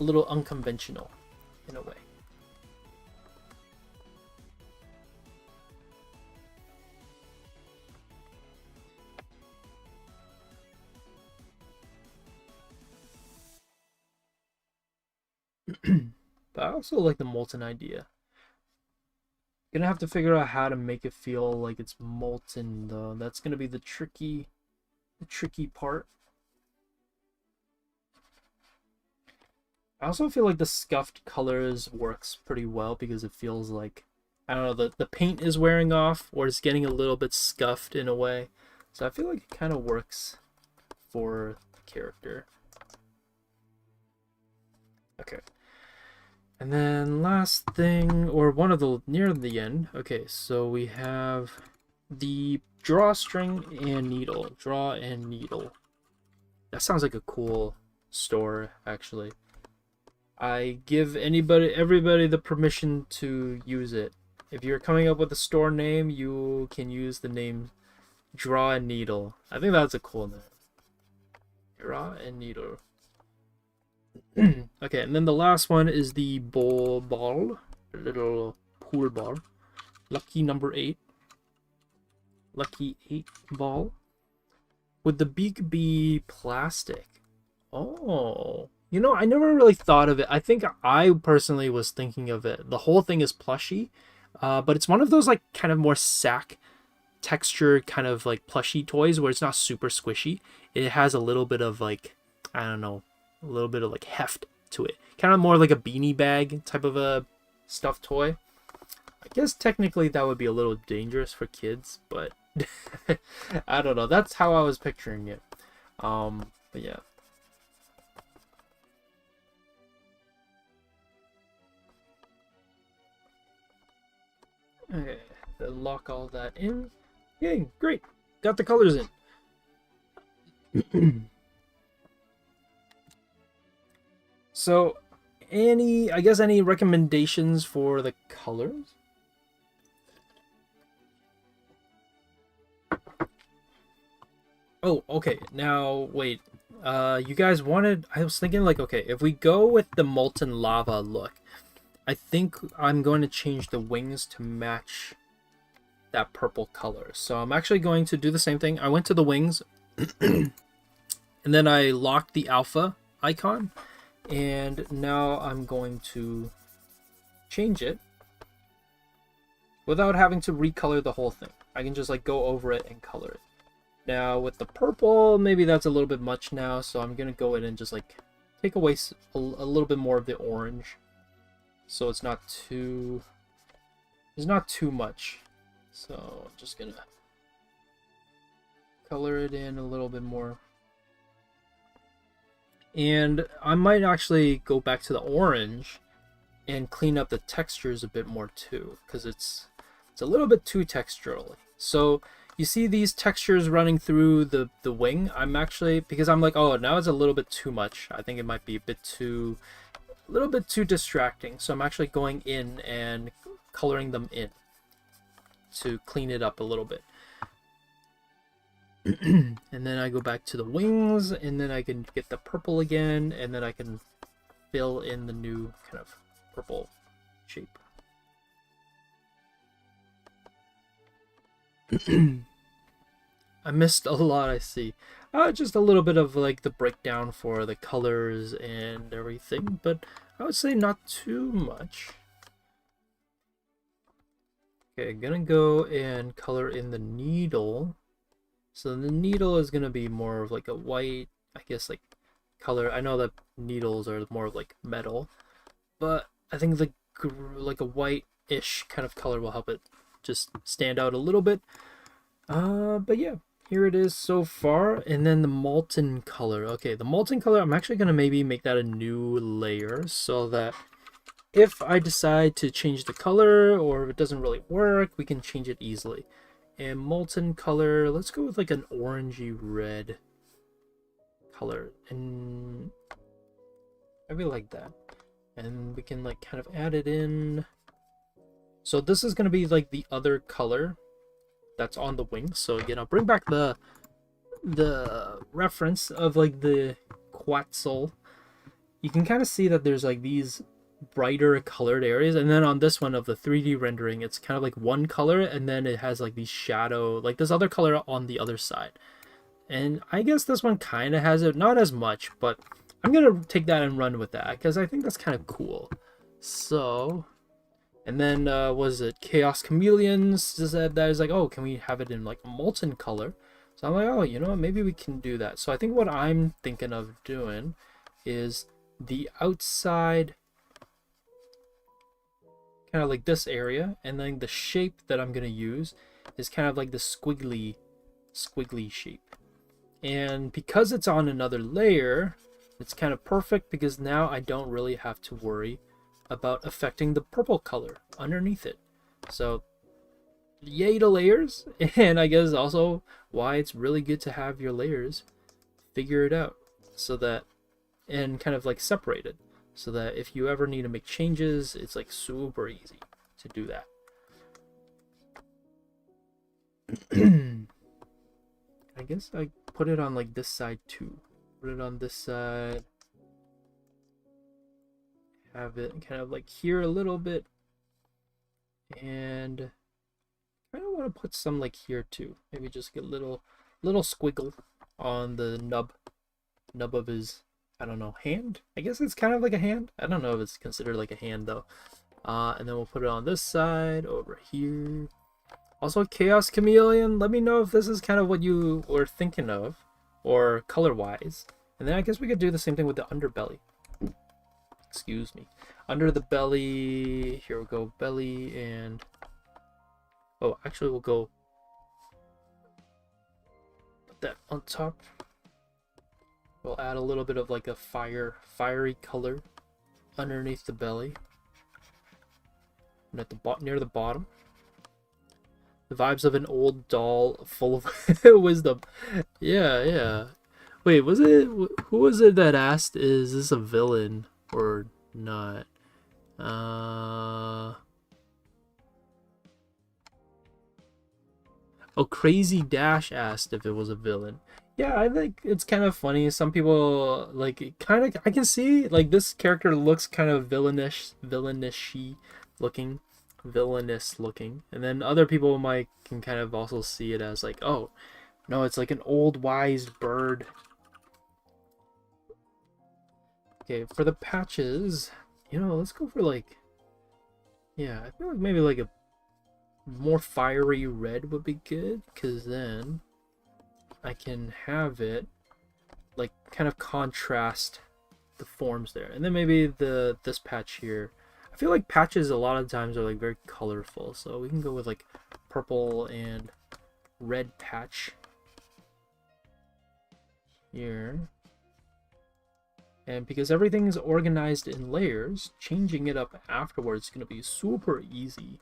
a little unconventional in a way. But I also like the molten idea. Gonna have to figure out how to make it feel like it's molten though. That's gonna be the tricky part. I also feel like the scuffed colors works pretty well because it feels like, I don't know, the paint is wearing off or it's getting a little bit scuffed in a way. So I feel like it kind of works for the character. Okay. And then last thing, or one of the near the end. Okay, so we have the drawstring and needle. Draw and needle. That sounds like a cool store, actually. I give everybody the permission to use it. If you're coming up with a store name, you can use the name Draw and Needle. I think that's a cool name. Draw and Needle. Okay, and then the last one is the bowl ball, the little pool ball. Lucky number 8. Lucky 8 ball. Would the beak be plastic? Oh, I never really thought of it. I think I personally was thinking of it. The whole thing is plushy, but it's one of those like kind of more sack texture kind of like plushy toys where it's not super squishy. It has a little bit of like, I don't know, a little bit of like heft to it. Kind of more like a beanie bag type of a stuffed toy. I guess technically that would be a little dangerous for kids, but I don't know. That's how I was picturing it. But yeah. Okay, then lock all that in. Yay, great. Got the colors in. So, any recommendations for the colors? Oh, okay. Now, wait. You guys wanted... I was thinking, like, okay, if we go with the molten lava look, I think I'm going to change the wings to match that purple color. So I'm actually going to do the same thing. I went to the wings, and then I locked the alpha icon, and now I'm going to change it without having to recolor the whole thing. I can just like go over it and color it. Now with the purple, maybe that's a little bit much now, so I'm gonna go in and just like take away a little bit more of the orange, so it's not too much. So I'm just gonna color it in a little bit more, and I might actually go back to the orange and clean up the textures a bit more too, because it's a little bit too textural. So you see these textures running through the wing. I'm actually, because I'm like, oh, now it's a little bit too much. I think it might be a little bit too distracting. So I'm actually going in and coloring them in to clean it up a little bit. And then I go back to the wings, and then I can get the purple again, and then I can fill in the new kind of purple shape. I missed a lot, I see. Just a little bit of like the breakdown for the colors and everything, but I would say not too much. Okay, I'm gonna go and color in the needle. So the needle is gonna be more of like a white, I guess, like color. I know that needles are more of like metal, but I think like a white-ish kind of color will help it just stand out a little bit. But yeah, here it is so far. And then the molten color. Okay, the molten color, I'm actually gonna maybe make that a new layer, so that if I decide to change the color or if it doesn't really work, we can change it easily. And molten color, let's go with like an orangey red color, and I really like that. And we can like kind of add it in. So this is going to be like the other color that's on the wings. So again, I'll bring back the reference of like the Quetzal. You can kind of see that there's like these brighter colored areas, and then on this one of the 3D rendering, it's kind of like one color, and then it has like these shadow, like this other color on the other side. And I guess this one kind of has it, not as much, but I'm gonna take that and run with that because I think that's kind of cool. So, and then was it Chaos Chameleons said that is like, oh, can we have it in like a molten color? So I'm like, oh, you know what, maybe we can do that. So I think what I'm thinking of doing is the outside, kind of like this area, and then the shape that I'm gonna use is kind of like the squiggly shape. And because it's on another layer, it's kind of perfect because now I don't really have to worry about affecting the purple color underneath it. So yay to layers, and I guess also why it's really good to have your layers figure it out, so that, and kind of like separated, so that if you ever need to make changes, it's like super easy to do that. I guess I put it on like this side too. Put it on this side. Have it kind of like here a little bit. And I don't want to put some like here too. Maybe just get a little squiggle on the nub of his, I don't know, hand? I guess it's kind of like a hand. I don't know if it's considered like a hand though. And then we'll put it on this side, over here. Also, Chaos Chameleon, let me know if this is kind of what you were thinking of, or color-wise. And then I guess we could do the same thing with the underbelly. Excuse me. Under the belly, here we go, belly, and oh, actually we'll go put that on top. We'll add a little bit of like a fiery color underneath the belly. And at the near the bottom. The vibes of an old doll full of wisdom. Yeah, yeah. Wait, was it, who was it that asked, is this a villain or not? Oh, Crazy Dash asked if it was a villain. Yeah, I think it's kind of funny. Some people like kind of, I can see like this character looks kind of villainous looking, villainous looking, and then other people can kind of also see it as like, oh no, it's like an old wise bird. Okay, for the patches, you know, let's go for like, yeah, I feel like maybe like a more fiery red would be good, because then I can have it like kind of contrast the forms there. And then maybe this patch here, I feel like patches a lot of times are like very colorful, so we can go with like purple and red patch here. And because everything's organized in layers, changing it up afterwards is going to be super easy.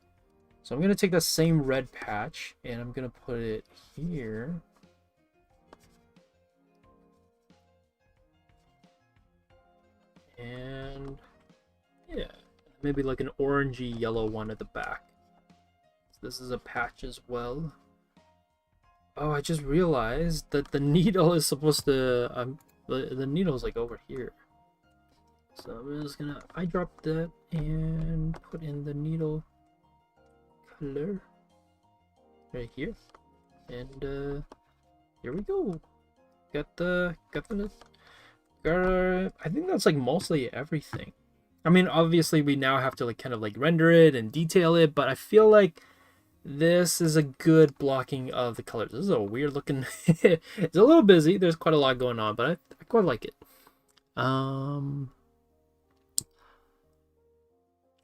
So I'm going to take that same red patch and I'm going to put it here. And yeah, maybe like an orangey yellow one at the back. So this is a patch as well. Oh, I just realized that the needle is supposed to, the needle's like over here. So I'm just gonna eyedrop that and put in the needle color right here. And here we go. I think that's like mostly everything. I mean, obviously we now have to like kind of like render it and detail it, but I feel like this is a good blocking of the colors. This is a weird looking it's a little busy, there's quite a lot going on, but I quite like it.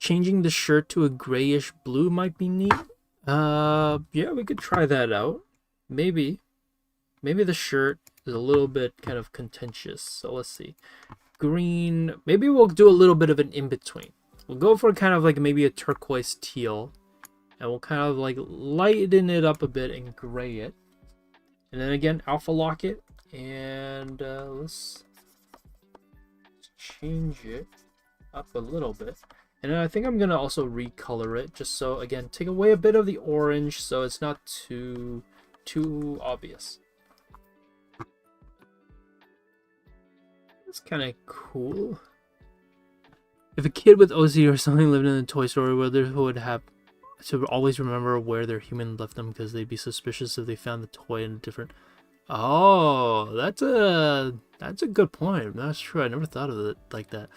Changing the shirt to a grayish blue might be neat. Yeah, we could try that out. Maybe the shirt is a little bit kind of contentious, so let's see. Green, maybe we'll do a little bit of an in-between. We'll go for kind of like maybe a turquoise teal, and we'll kind of like lighten it up a bit and gray it. And then again, alpha lock it, and let's change it up a little bit. And then I think I'm gonna also recolor it, just so again, take away a bit of the orange so it's not too obvious. It's kind of cool. If a kid with OCD or something lived in a toy store, whether who would have to always remember where their human left them, because they'd be suspicious if they found the toy in a different. Oh, that's a good point. That's true. I never thought of it like that.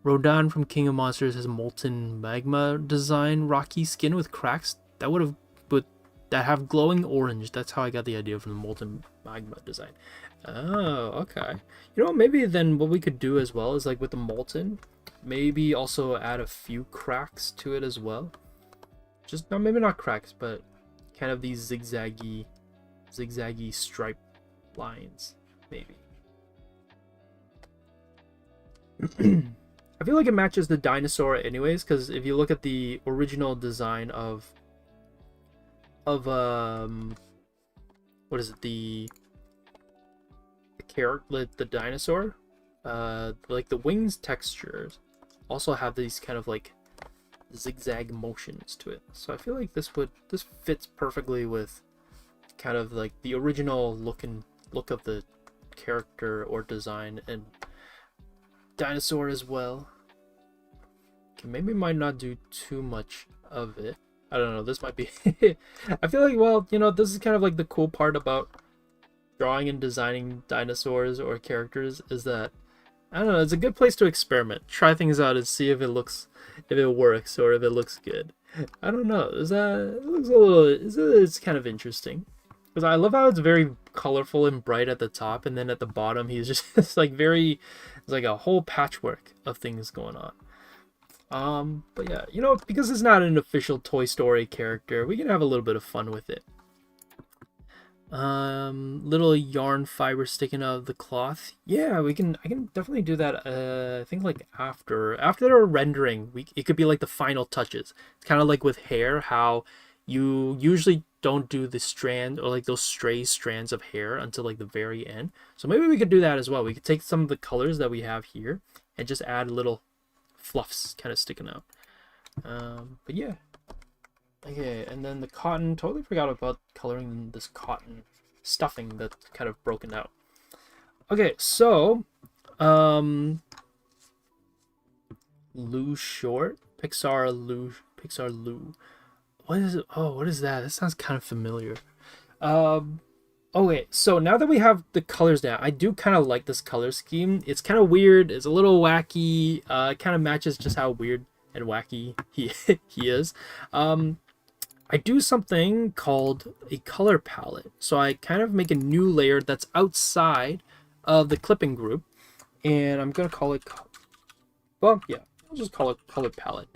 Rodan from King of Monsters has a molten magma design, rocky skin with cracks that have glowing orange. That's how I got the idea from the molten magma design. Oh, okay. You know, maybe then what we could do as well is like with the molten, maybe also add a few cracks to it as well. Just no, maybe not cracks, but kind of these zigzaggy stripe lines, maybe. I feel like it matches the dinosaur anyways, because if you look at the original design of what is it, the dinosaur, like the wings textures also have these kind of like zigzag motions to it. So I feel like this fits perfectly with kind of like the original look of the character or design and dinosaur as well. Okay, maybe might not do too much of it. I don't know, this might be I feel like, well, you know, this is kind of like the cool part about drawing and designing dinosaurs or characters, is that, I don't know, it's a good place to experiment, try things out and see if it works or if it looks good. I don't know, it looks a little, it's kind of interesting. Because I love how it's very colorful and bright at the top, and then at the bottom he's just it's like very, it's like a whole patchwork of things going on. But yeah, you know, because it's not an official Toy Story character, we can have a little bit of fun with it. Little yarn fiber sticking out of the cloth. Yeah, I can definitely do that. I think like after the rendering, it could be like the final touches. It's kind of like with hair, how you usually don't do the strand or like those stray strands of hair until like the very end. So maybe we could do that as well. We could take some of the colors that we have here and just add little fluffs kind of sticking out. But yeah. Okay, and then the cotton, totally forgot about coloring this cotton stuffing that's kind of broken out. Okay, so Lou short, Pixar Lou. What is it? Oh, what is that? That sounds kind of familiar. Okay, so now that we have the colors down, I do kind of like this color scheme. It's kind of weird. It's a little wacky. It kind of matches just how weird and wacky he is. I do something called a color palette. So I kind of make a new layer that's outside of the clipping group, and I'm gonna call it, well, yeah, I'll just call it color palette.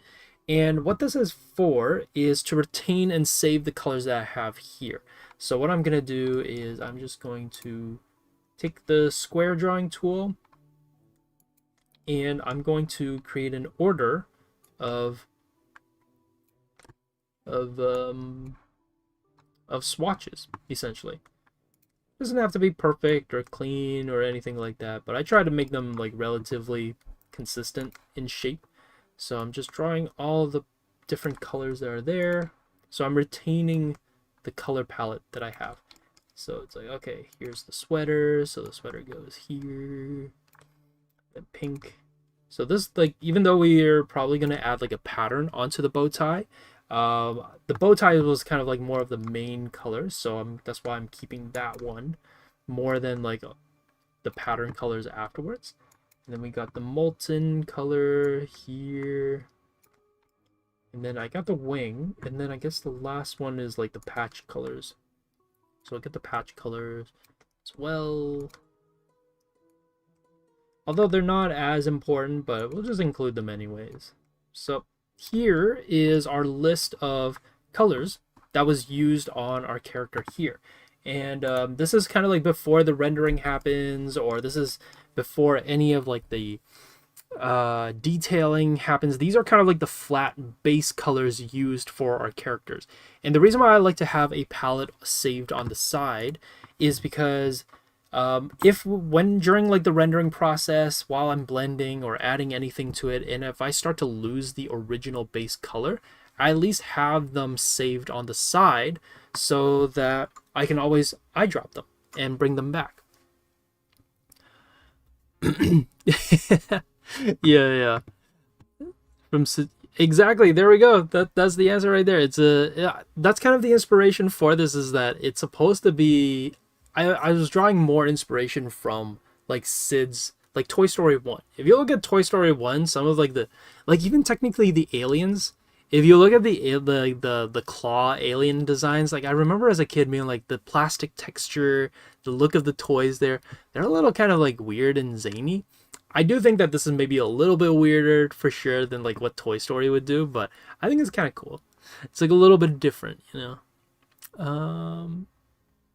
And what this is for is to retain and save the colors that I have here. So what I'm gonna do is I'm just going to take the square drawing tool, and I'm going to create an order of swatches, essentially. Doesn't have to be perfect or clean or anything like that, but I try to make them like relatively consistent in shape. So I'm just drawing all the different colors that are there. So I'm retaining the color palette that I have. So it's like, okay, here's the sweater, so the sweater goes here, then pink. So this, like, even though we are probably going to add like a pattern onto the bow tie, the bow tie was kind of like more of the main color, so that's why I'm keeping that one more than like the pattern colors afterwards. And then we got the molten color here, and then I got the wing, and then I guess the last one is like the patch colors. So I'll get the patch colors as well, although they're not as important, but we'll just include them anyways. So here is our list of colors that was used on our character here. And this is kind of like before the rendering happens, or this is before any of like the detailing happens. These are kind of like the flat base colors used for our characters. And the reason why I like to have a palette saved on the side is because when during like the rendering process, while I'm blending or adding anything to it, and if I start to lose the original base color, I at least have them saved on the side so that I can always eyedrop them and bring them back. Yeah. Exactly, there we go. That's the answer right there. That's kind of the inspiration for this, is that it's supposed to be, I was drawing more inspiration from like Sid's, like Toy Story 1. If you look at Toy Story 1, some of like even technically the aliens, if you look at the claw alien designs, like I remember as a kid being like the plastic texture, the look of the toys they're a little kind of like weird and zany. I do think that this is maybe a little bit weirder for sure than like what Toy Story would do, but I think it's kind of cool. It's like a little bit different, you know.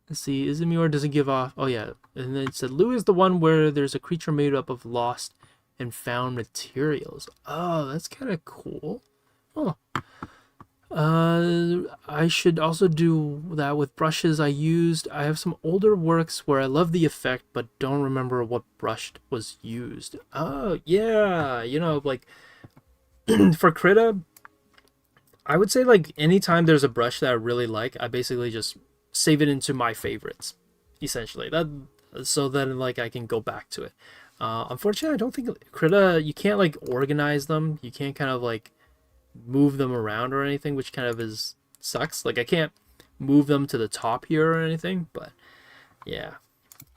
Let's see, is it me or does it give off? Oh yeah, and then it said Lou is the one where there's a creature made up of lost and found materials. Oh, that's kind of cool. Oh. I should also do that with brushes I used. I have some older works where I love the effect but don't remember what brush was used. Oh, yeah, you know, like for Krita, I would say like anytime there's a brush that I really like, I basically just save it into my favorites, essentially. So then like I can go back to it. Unfortunately, I don't think Krita, you can't like organize them. You can't kind of like move them around or anything, which kind of sucks. Like I can't move them to the top here or anything, but yeah.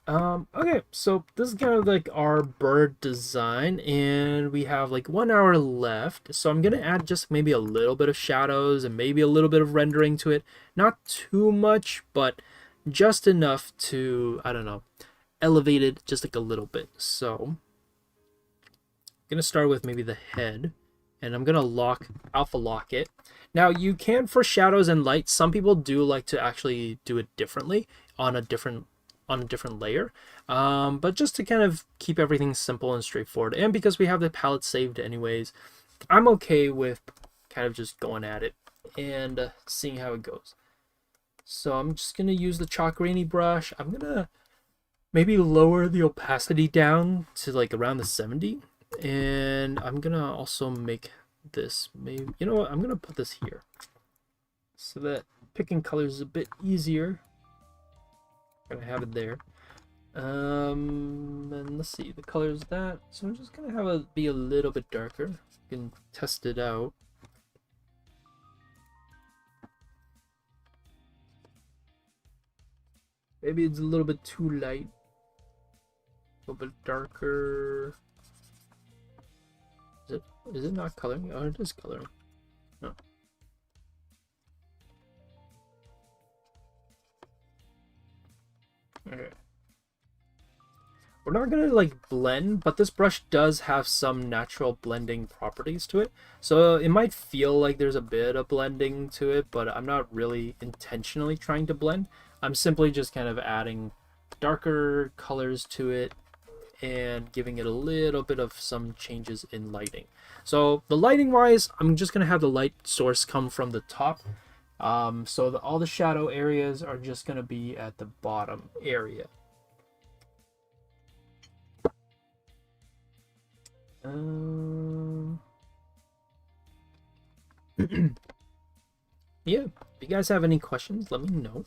Okay, so this is kind of like our bird design, and we have like 1 hour left, so I'm gonna add just maybe a little bit of shadows and maybe a little bit of rendering to it. Not too much, but just enough to, I don't know, elevate it just like a little bit. So I'm gonna start with maybe the head, and I'm gonna alpha lock it. Now you can, for shadows and light, some people do like to actually do it differently on a different layer, but just to kind of keep everything simple and straightforward, and because we have the palette saved anyways, I'm okay with kind of just going at it and seeing how it goes. So I'm just gonna use the chalk rainy brush. I'm gonna maybe lower the opacity down to like around the 70, and I'm gonna also make this, maybe, you know what, I'm gonna put this here so that picking colors is a bit easier. Gonna have it there. And let's see, the color is that, so I'm just gonna have it be a little bit darker. You can test it out. Maybe it's a little bit too light, a little bit darker. Is it not coloring? Oh, it is coloring. No. Okay. We're not gonna like blend, but this brush does have some natural blending properties to it. So it might feel like there's a bit of blending to it, but I'm not really intentionally trying to blend. I'm simply just kind of adding darker colors to it and giving it a little bit of some changes in lighting. So the lighting wise, I'm just gonna have the light source come from the top. So all the shadow areas are just gonna be at the bottom area. Yeah, if you guys have any questions, let me know.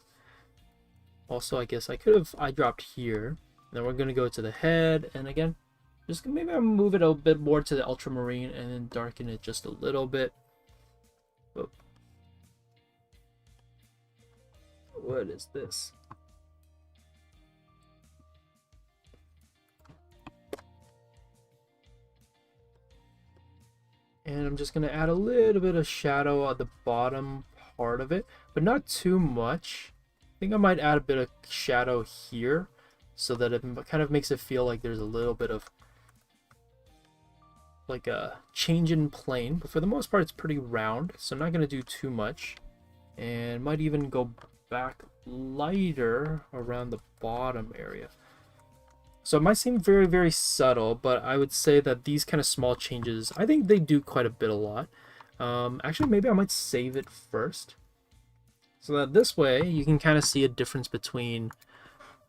Also, I guess I could have eye dropped here. Then we're gonna go to the head, and again, just maybe I'll move it a bit more to the ultramarine and then darken it just a little bit. Oh. What is this? And I'm just gonna add a little bit of shadow at the bottom part of it, but not too much. I think I might add a bit of shadow here, so that it kind of makes it feel like there's a little bit of like a change in plane, but for the most part it's pretty round, so I'm not going to do too much, and might even go back lighter around the bottom area. So it might seem very, very subtle, but I would say that these kind of small changes, I think they do quite a lot. Actually, maybe I might save it first, so that this way you can kind of see a difference between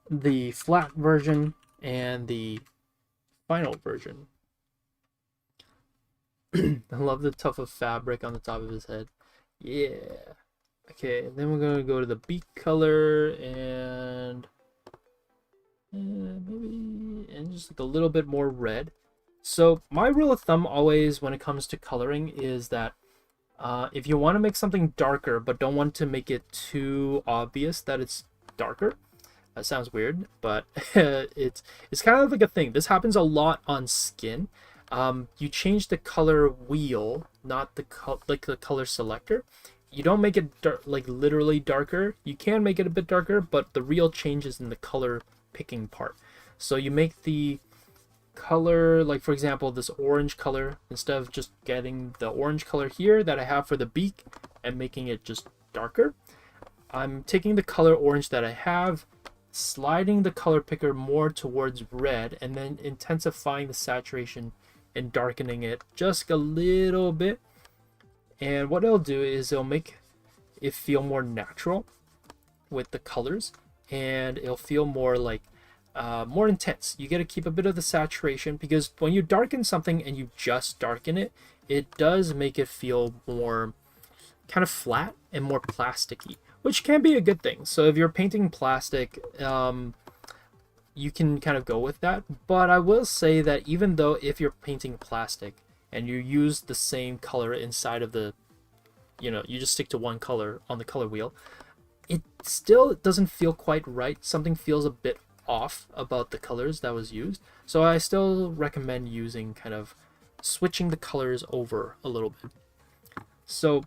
the flat version and the final version. I love the tuft of fabric on the top of his head. Yeah. Okay, then we're gonna go to the beak color and maybe just like a little bit more red. So my rule of thumb always when it comes to coloring is that if you want to make something darker but don't want to make it too obvious that it's darker, that sounds weird, but it's kind of like a thing. This happens a lot on skin. You change the color wheel, not the the color selector. You don't make it like literally darker. You can make it a bit darker, but the real change is in the color picking part. So you make the color, like for example this orange color, instead of just getting the orange color here that I have for the beak and making it just darker, I'm taking the color orange that I have, sliding the color picker more towards red, and then intensifying the saturation and darkening it just a little bit. And what it'll do is it'll make it feel more natural with the colors, and it'll feel more like more intense. You got to keep a bit of the saturation, because when you darken something and you just darken it, it does make it feel more kind of flat and more plasticky, which can be a good thing. So if you're painting plastic, you can kind of go with that. But I will say that even though if you're painting plastic and you use the same color inside of the, you just stick to one color on the color wheel, it still doesn't feel quite right. Something feels a bit off about the colors that was used. So I still recommend using kind of switching the colors over a little bit. So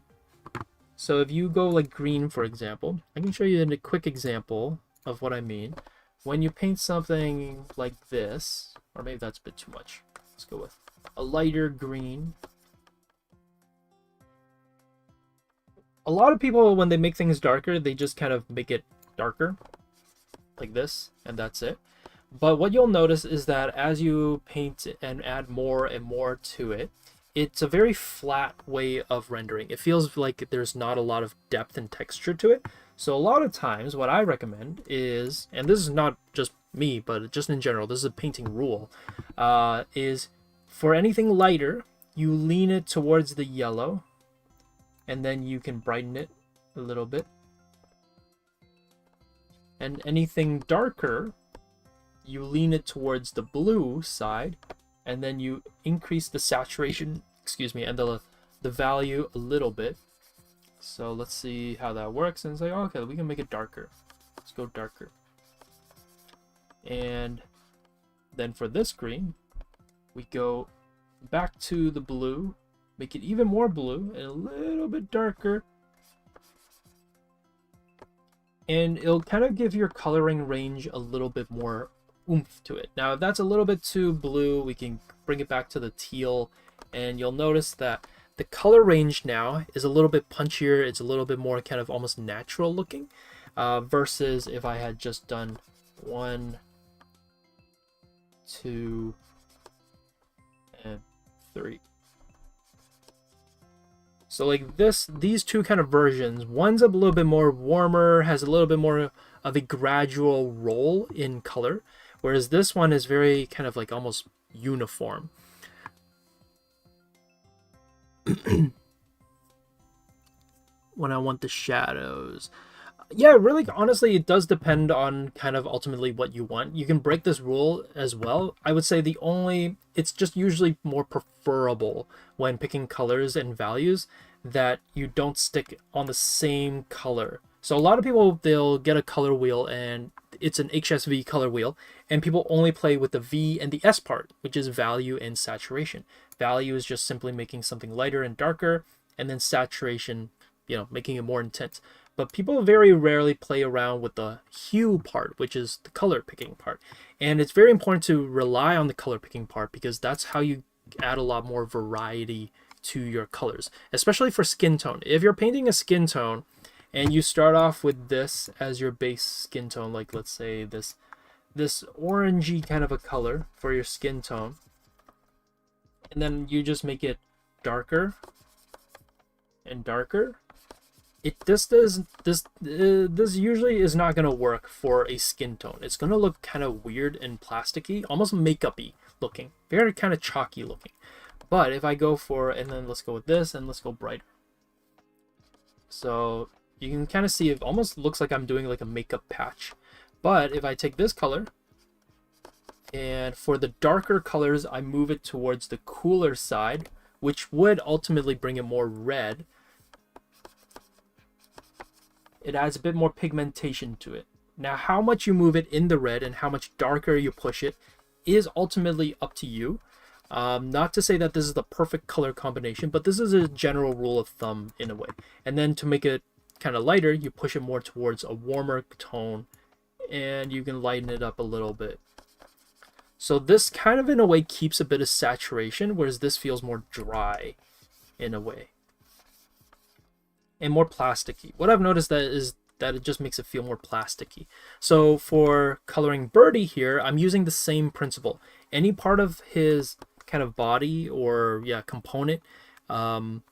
if you go like green, for example, I can show you a quick example of what I mean. When you paint something like this, or maybe that's a bit too much. Let's go with a lighter green. A lot of people, when they make things darker, they just kind of make it darker, like this, and that's it. But what you'll notice is that as you paint and add more and more to it, it's a very flat way of rendering. It feels like there's not a lot of depth and texture to it. So a lot of times what I recommend is, and this is not just me, but just in general, this is a painting rule, is for anything lighter, you lean it towards the yellow, and then you can brighten it a little bit. And anything darker, you lean it towards the blue side, and then you increase the saturation, excuse me, and the value a little bit. So let's see how that works, and say, oh, okay, we can make it darker. Let's go darker. And then for this green, we go back to the blue, make it even more blue and a little bit darker. And it'll kind of give your coloring range a little bit more oomph to it. Now, if that's a little bit too blue, we can bring it back to the teal, and you'll notice that the color range now is a little bit punchier. It's a little bit more kind of almost natural looking, versus if I had just done 1, 2, and 3. So like these two kind of versions, one's a little bit more warmer, has a little bit more of a gradual roll in color, whereas this one is very kind of like almost uniform. When I want the shadows, yeah, really, honestly, it does depend on kind of ultimately what you want. You can break this rule as well. I would say it's just usually more preferable when picking colors and values that you don't stick on the same color. So a lot of people, they'll get a color wheel and it's an HSV color wheel, and people only play with the V and the S part, which is value and saturation. Value is just simply making something lighter and darker, and then saturation, making it more intense. But people very rarely play around with the hue part, which is the color picking part. And it's very important to rely on the color picking part, because that's how you add a lot more variety to your colors, especially for skin tone. If you're painting a skin tone and you start off with this as your base skin tone, like let's say this orangey kind of a color for your skin tone, and then you just make it darker and darker, this usually is not going to work for a skin tone. It's going to look kind of weird and plasticky, almost makeup-y looking, very kind of chalky looking. But if I go for, and then let's go with this, and let's go brighter. So you can kind of see it almost looks like I'm doing like a makeup patch. But if I take this color, and for the darker colors, I move it towards the cooler side, which would ultimately bring it more red. It adds a bit more pigmentation to it. Now, how much you move it in the red and how much darker you push it is ultimately up to you. Not to say that this is the perfect color combination, but this is a general rule of thumb in a way. And then to make it kind of lighter, you push it more towards a warmer tone, and you can lighten it up a little bit. So this kind of in a way keeps a bit of saturation, whereas this feels more dry in a way. And more plasticky. What I've noticed is that it just makes it feel more plasticky. So for coloring Birdie here, I'm using the same principle. Any part of his kind of body or component, I'm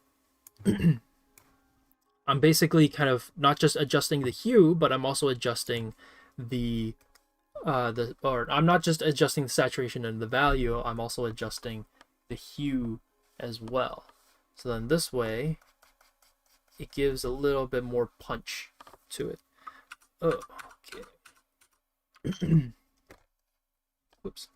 basically kind of not just adjusting the hue, but I'm also adjusting I'm not just adjusting the saturation and the value, I'm also adjusting the hue as well. So then this way, it gives a little bit more punch to it. Oh, okay. Whoops.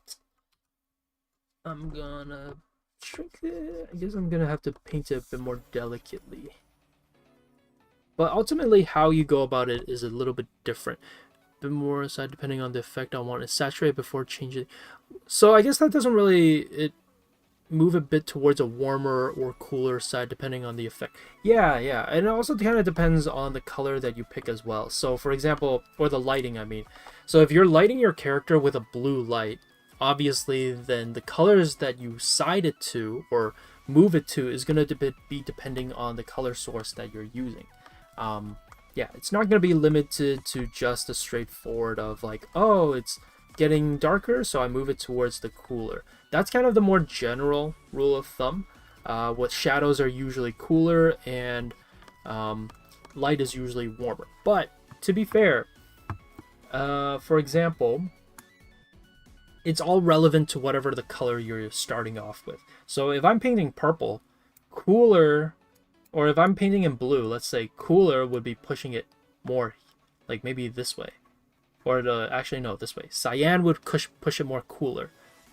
I'm gonna shrink it. I guess I'm gonna have to paint it a bit more delicately. But ultimately, how you go about it is a little bit different. A bit more aside depending on the effect I want. It's saturated before changing. So I guess that doesn't really move a bit towards a warmer or cooler side depending on the effect. Yeah, and it also kind of depends on the color that you pick as well. So for example, or the lighting, I mean. So if you're lighting your character with a blue light, obviously then the colors that you side it to or move it to is going to be depending on the color source that you're using. Yeah, it's not going to be limited to just a straightforward of like, oh, it's getting darker, so I move it towards the cooler. That's kind of the more general rule of thumb. What shadows are usually cooler and light is usually warmer. But to be fair, for example, it's all relevant to whatever the color you're starting off with. So if I'm painting purple, cooler, or if I'm painting in blue, let's say cooler would be pushing it more, like maybe this way. Or actually no, this way. Cyan would push it more cooler,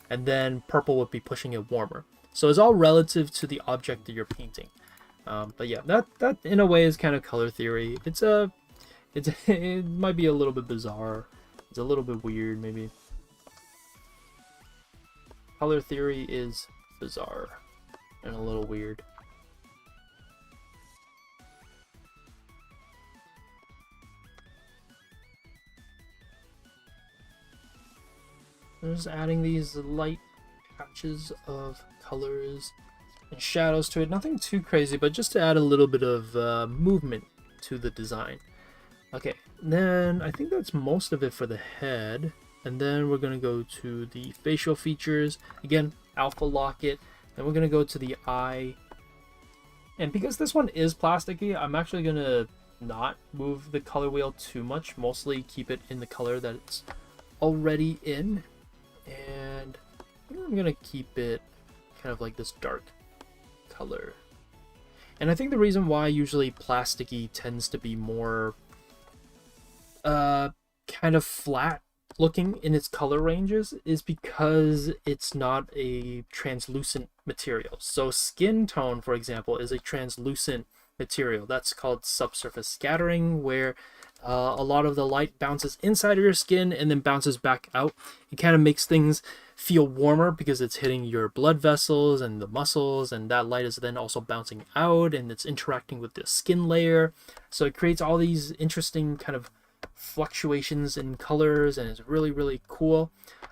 and then purple would be pushing it warmer. So it's all relative to the object that you're painting. But yeah, that in a way is kind of color theory. It might be a little bit bizarre. It's a little bit weird, maybe. Color theory is bizarre and a little weird. I'm just adding these light patches of colors and shadows to it. Nothing too crazy, but just to add a little bit of movement to the design. Okay, then I think that's most of it for the head. And then we're going to go to the facial features. Again, alpha lock it. Then we're going to go to the eye. And because this one is plasticky, I'm actually going to not move the color wheel too much. Mostly keep it in the color that it's already in. And I'm going to keep it kind of like this dark color. And I think the reason why usually plasticky tends to be more kind of flat looking in its color ranges is because it's not a translucent material. So skin tone, for example, is a translucent material. That's called subsurface scattering, where a lot of the light bounces inside of your skin and then bounces back out. It kind of makes things feel warmer because it's hitting your blood vessels and the muscles, and that light is then also bouncing out and it's interacting with the skin layer. So it creates all these interesting kind of fluctuations in colors, and it's really, really cool.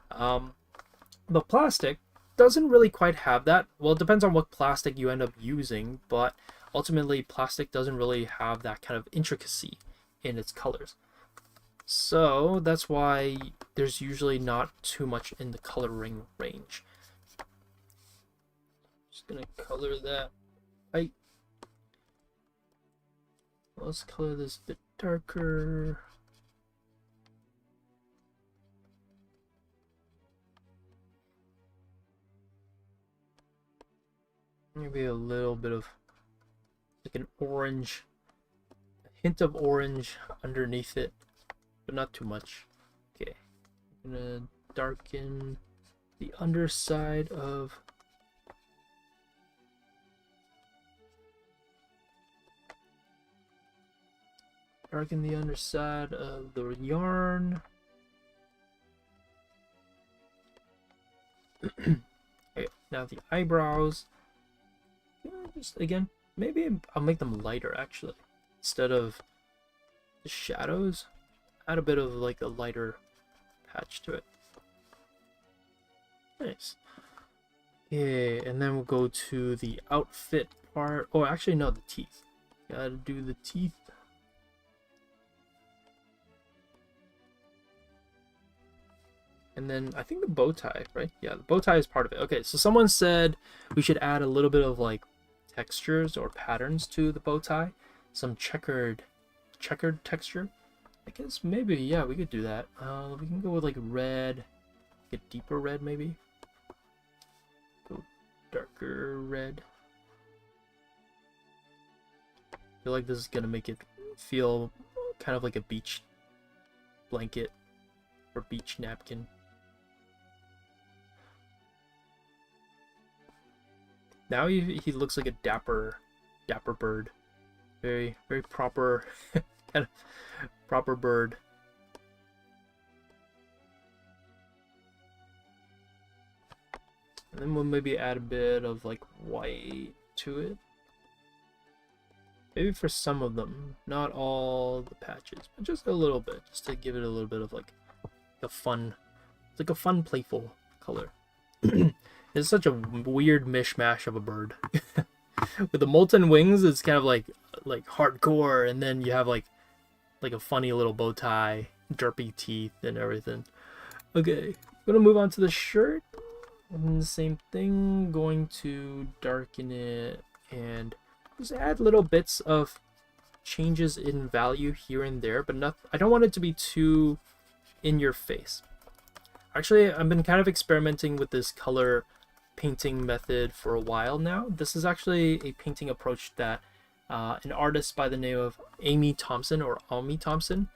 But plastic doesn't really quite have that. Well, it depends on what plastic you end up using, but ultimately plastic doesn't really have that kind of intricacy in its colors. So that's why there's usually not too much in the coloring range. Just gonna color that white. Let's color this a bit darker. Maybe a little bit of like an orange, a hint of orange underneath it, but not too much. Okay, I'm gonna darken the underside of the yarn. Okay, now the eyebrows. Just again, maybe I'll make them lighter actually. Instead of the shadows, add a bit of like a lighter patch to it. Nice. Okay, and then we'll go to the outfit part. Oh, actually no, the teeth. Gotta do the teeth. And then I think the bow tie, right? Yeah, the bow tie is part of it. Okay, so someone said we should add a little bit of like textures or patterns to the bow tie. Some checkered texture. I guess maybe, yeah, we could do that. We can go with like red, get deeper red maybe. Go darker red. I feel like this is gonna make it feel kind of like a beach blanket or beach napkin. Now he looks like a dapper bird. Very, very proper, kind of proper bird. And then we'll maybe add a bit of like white to it. Maybe for some of them, not all the patches, but just a little bit, just to give it a little bit of like a fun, it's like a fun, playful color. It's such a weird mishmash of a bird. With the molten wings, it's kind of like hardcore, and then you have like a funny little bow tie, derpy teeth, and everything. Okay, I'm gonna move on to the shirt. And the same thing, going to darken it and just add little bits of changes in value here and there, but not, I don't want it to be too in your face. Actually, I've been kind of experimenting with this color painting method for a while now. This is actually a painting approach that an artist by the name of Amy Thompson or Ami Thompson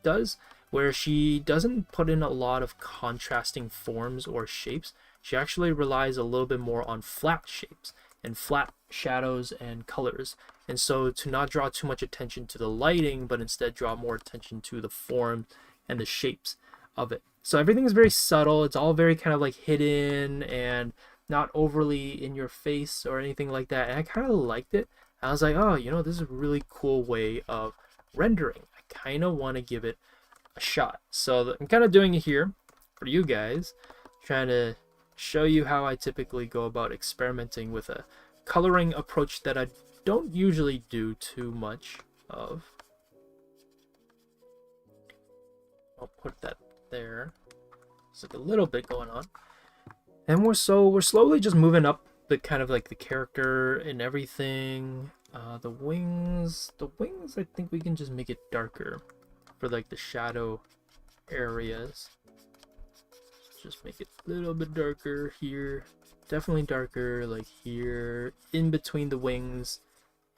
does, where she doesn't put in a lot of contrasting forms or shapes. She actually relies a little bit more on flat shapes and flat shadows and colors. And so to not draw too much attention to the lighting, but instead draw more attention to the form and the shapes of it. So everything is very subtle. It's all very kind of like hidden and not overly in your face or anything like that. And I kind of liked it. I was like, oh, you know, this is a really cool way of rendering. I kind of want to give it a shot. So I'm kind of doing it here for you guys, trying to show you how I typically go about experimenting with a coloring approach that I don't usually do too much of. I'll put that there. It's like a little bit going on. And we're slowly just moving up the kind of like the character and everything. The wings I think we can just make it darker for like the shadow areas. Just make it a little bit darker here, definitely darker like here in between the wings,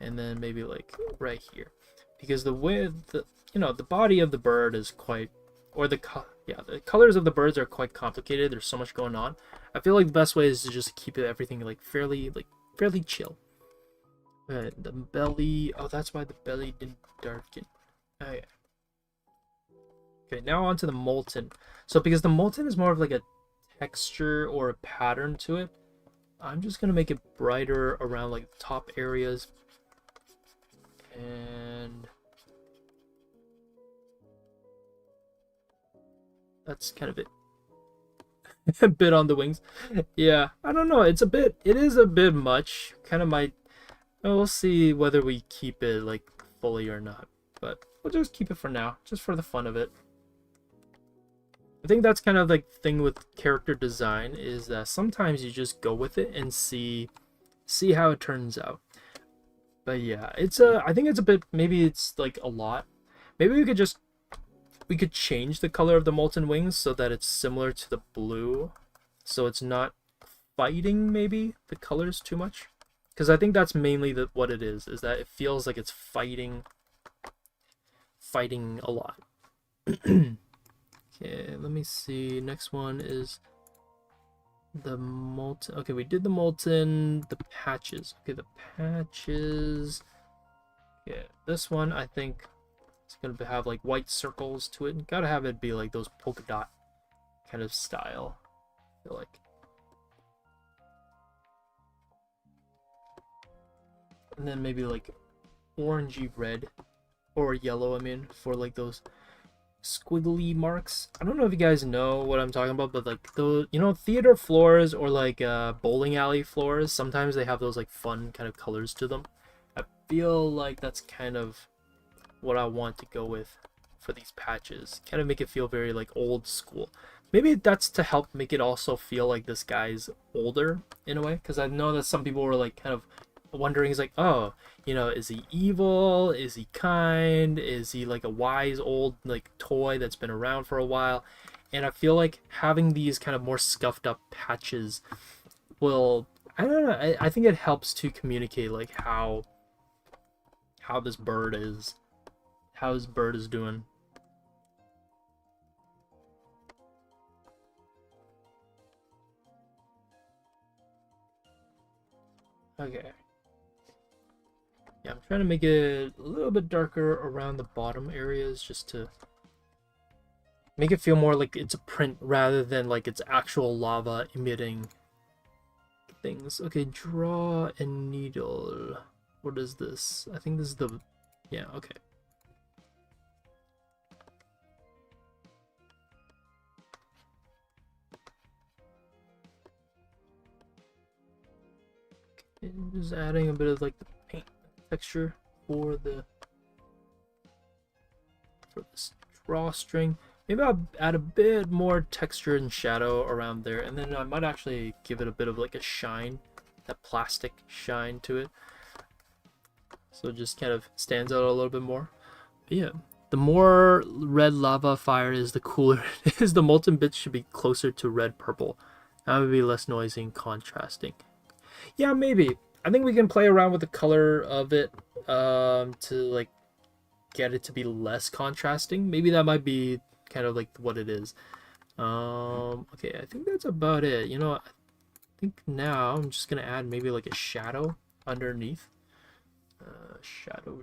and then maybe like right here, because the body of the bird is quite, or the colors of the birds are quite complicated. There's so much going on. I feel like the best way is to just keep it everything like fairly chill. The belly, oh, that's why the belly didn't darken. Okay. Okay, now onto the molten. So because the molten is more of like a texture or a pattern to it, I'm just gonna make it brighter around like the top areas. And that's kind of it. A bit on the wings. Yeah, I don't know. It is a bit much. Kind of might, we'll see whether we keep it like fully or not. But we'll just keep it for now, just for the fun of it. I think that's kind of like the thing with character design, is that sometimes you just go with it and see how it turns out. But yeah, I think it's a bit, maybe it's like a lot. Maybe we could change the color of the molten wings so that it's similar to the blue, so it's not fighting maybe the colors too much, because I think that's mainly what it is that it feels like it's fighting a lot. Okay, let me see. Next one is the molten. Okay, we did the molten, the patches. Okay, the patches. Yeah, this one I think it's gonna have like white circles to it. Gotta have it be like those polka dot kind of style, I feel like. And then maybe like orangey red or yellow, I mean, for like those squiggly marks. I don't know if you guys know what I'm talking about, but like those, you know, theater floors or like bowling alley floors, sometimes they have those like fun kind of colors to them. I feel like that's kind of what I want to go with for these patches. Kind of make it feel very like old school. Maybe that's to help make it also feel like this guy's older in a way, because I know that some people were like kind of wondering, is like, oh, you know, is he evil? Is he kind? Is he like a wise old like toy that's been around for a while? And I feel like having these kind of more scuffed up patches will, I don't know, I think it helps to communicate like how this bird is, how his bird is doing. Okay. Yeah, I'm trying to make it a little bit darker around the bottom areas, just to make it feel more like it's a print rather than like it's actual lava emitting things. Okay, draw and needle. What is this? I think this is the... Yeah, okay. Just adding a bit of like the paint texture for this drawstring. Maybe I'll add a bit more texture and shadow around there, and then I might actually give it a bit of like a shine, that plastic shine to it, so it just kind of stands out a little bit more. But yeah, the more red lava fire is, the cooler it is. The molten bits should be closer to red purple. That would be less noisy and contrasting. Yeah, maybe. I think we can play around with the color of it to like get it to be less contrasting. Maybe that might be kind of like what it is. Okay, I think that's about it. You know, I think now I'm just gonna add maybe like a shadow underneath. Shadow.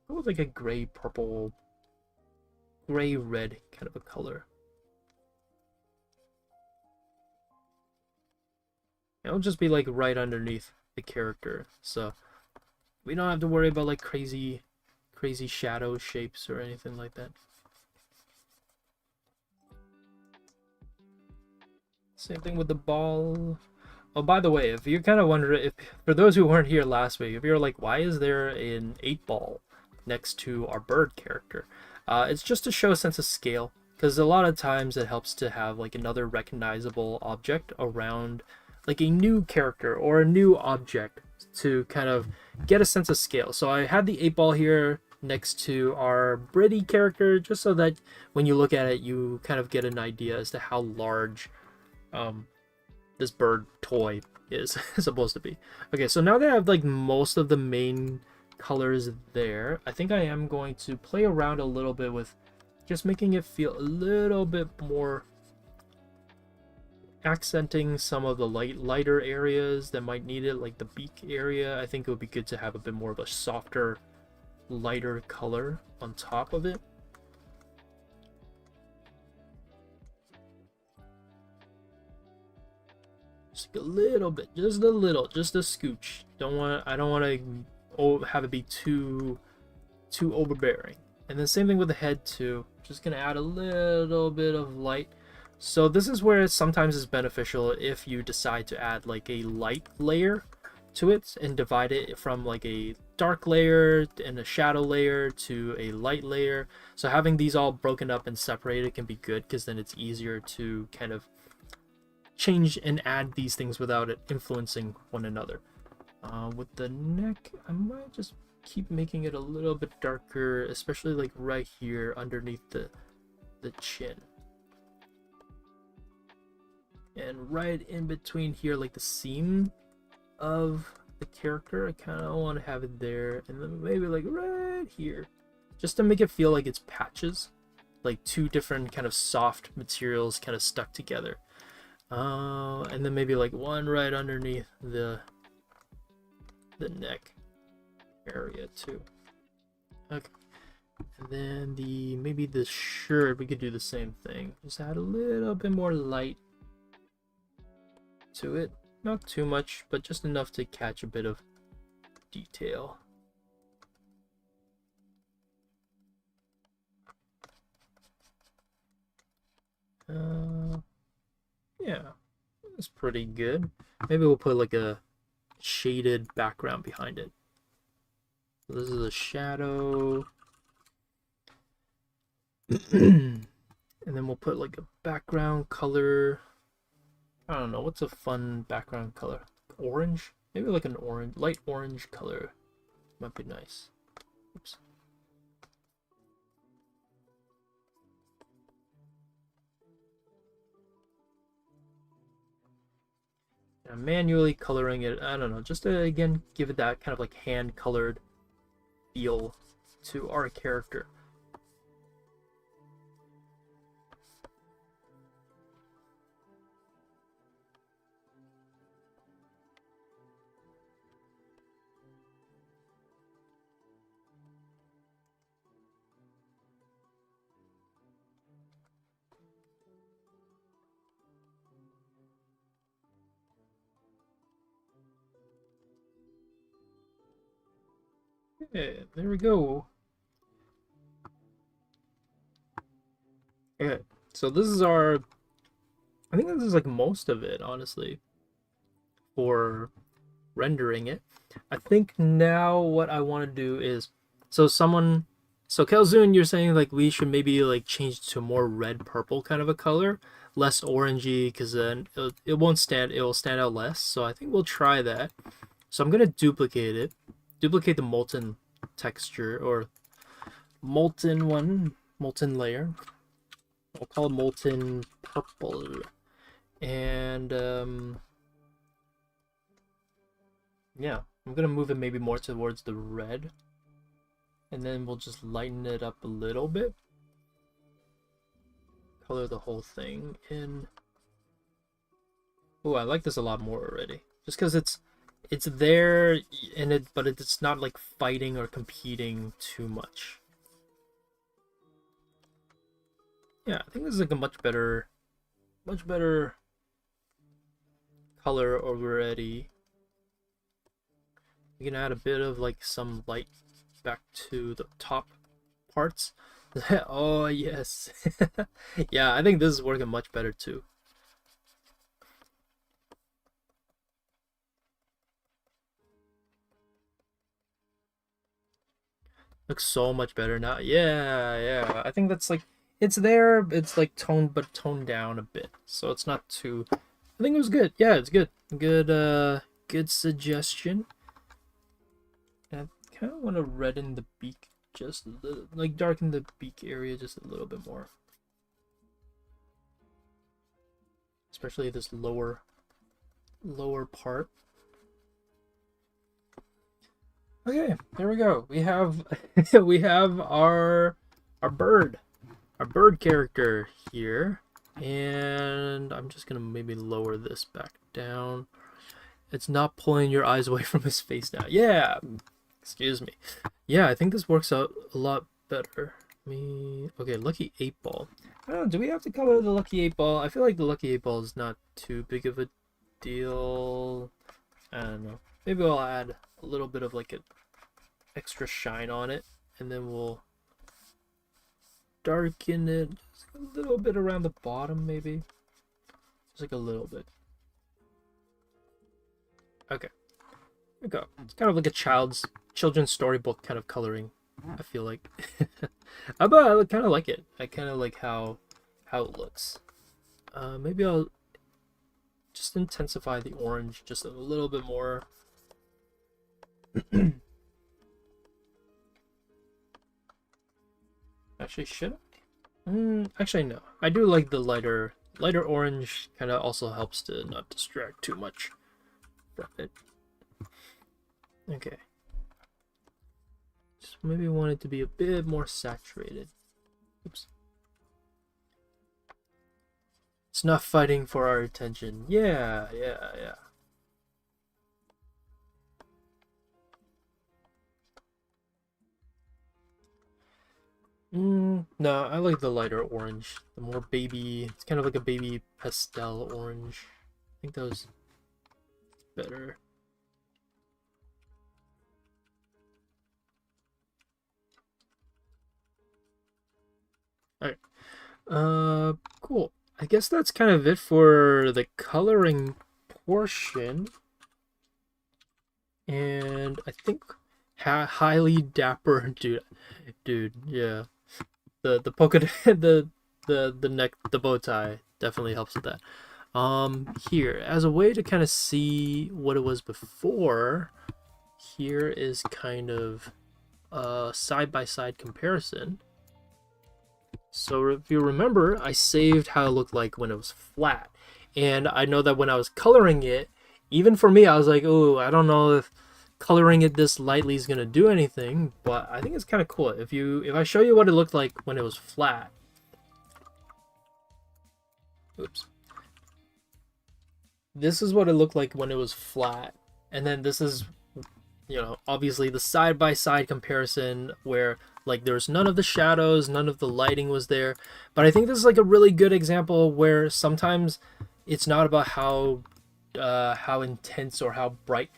Go with like a gray purple, gray red kind of a color. It'll just be like right underneath the character, so we don't have to worry about like crazy shadow shapes or anything like that. Same thing with the ball. Oh, by the way, if you're kind of wondering, if for those who weren't here last week, if you're like, why is there an 8-ball next to our bird character? It's just to show a sense of scale, because a lot of times it helps to have like another recognizable object around like a new character or a new object to kind of get a sense of scale. So I had the 8-ball here next to our Britty character, just so that when you look at it, you kind of get an idea as to how large this bird toy is supposed to be. Okay, so now that I have like most of the main colors there, I think I am going to play around a little bit with just making it feel a little bit more, accenting some of the lighter areas that might need it, like the beak area. I think it would be good to have a bit more of a softer, lighter color on top of it. Just a little bit, just a little, just a scooch. I don't want to have it be too overbearing. And then same thing with the head too. Just gonna add a little bit of light. So this is where it sometimes is beneficial if you decide to add like a light layer to it and divide it from like a dark layer and a shadow layer to a light layer. So having these all broken up and separated can be good, because then it's easier to kind of change and add these things without it influencing one another. With the neck, I might just keep making it a little bit darker, especially like right here underneath the chin. And right in between here, like the seam of the character, I kind of want to have it there, and then maybe like right here, just to make it feel like it's patches, like two different kind of soft materials kind of stuck together. And then maybe like one right underneath the neck area too. Okay. And then maybe the shirt, we could do the same thing. Just add a little bit more light to it. Not too much, but just enough to catch a bit of detail. Yeah, it's pretty good. Maybe we'll put like a shaded background behind it. So this is a shadow. And then we'll put like a background color. I don't know, what's a fun background color? Orange? Maybe like an orange, light orange color might be nice. Oops. I'm manually coloring it, I don't know, just to again give it that kind of like hand colored feel to our character. Yeah, there we go. Okay, so this is our, I think this is like most of it, honestly, for rendering it. I think now what I want to do is, so Kelzoon, you're saying like we should maybe like change to more red purple kind of a color, less orangey, because then it won't stand, it will stand out less. So I think we'll try that. So I'm gonna duplicate it, duplicate the molten texture or molten layer. I'll call it molten purple, and yeah, I'm gonna move it maybe more towards the red, and then we'll just lighten it up a little bit. Color the whole thing in. Oh, I like this a lot more already. Just because it's there in it, but it's not like fighting or competing too much. Yeah, I think this is like a much better color already. You can add a bit of like some light back to the top parts. Oh yes. Yeah, I think this is working much better too. Looks so much better now. Yeah. I think that's like, it's there, it's like toned down a bit. So it's not too, I think it was good. Yeah, it's good. Good suggestion. And I kind of want to redden the beak just a little, like darken the beak area just a little bit more. Especially this lower part. Okay, there we go. We have we have our bird character here, and I'm just gonna maybe lower this back down. It's not pulling your eyes away from his face now. Yeah, excuse me. Yeah, I think this works out a lot better. Okay, Lucky 8 Ball. I don't know, do we have to color the Lucky 8 Ball? I feel like the Lucky 8 Ball is not too big of a deal. I don't know. Maybe I'll add a little bit of like an extra shine on it, and then we'll darken it just a little bit around the bottom, maybe. Just like a little bit. Okay. There we go. It's kind of like a children's storybook kind of coloring, I feel like. But I kind of like it. I kind of like how it looks. Maybe I'll just intensify the orange just a little bit more. Actually, should I? Actually, no. I do like the lighter orange. Kind of also helps to not distract too much from it. Okay. Just maybe want it to be a bit more saturated. Oops. It's not fighting for our attention. Yeah. No, I like the lighter orange. The more baby, it's kind of like a baby pastel orange. I think that was better. Alright. Cool. I guess that's kind of it for the coloring portion. And I think highly dapper dude, yeah. The polka the neck, the bow tie definitely helps with that. Here, as a way to kind of see what it was before, here is kind of a side-by-side comparison. So if you remember, I saved how it looked like when it was flat. And I know that when I was coloring it, even for me, I was like, oh, I don't know if coloring it this lightly is gonna do anything, but I think it's kind of cool. If I show you what it looked like when it was flat. Oops. This is what it looked like when it was flat, and then this is, you know, obviously the side-by-side comparison where like there's none of the shadows, none of the lighting was there. But I think this is like a really good example where sometimes it's not about how intense or how bright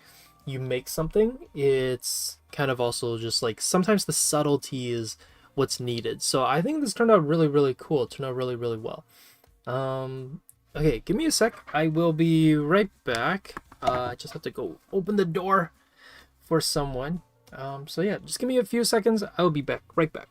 you make something, it's kind of also just like sometimes the subtlety is what's needed. So I think this turned out really, really cool. It turned out really, really well. Okay, give me a sec. I will be right back. I just have to go open the door for someone. So yeah, just give me a few seconds. I'll be back, right back.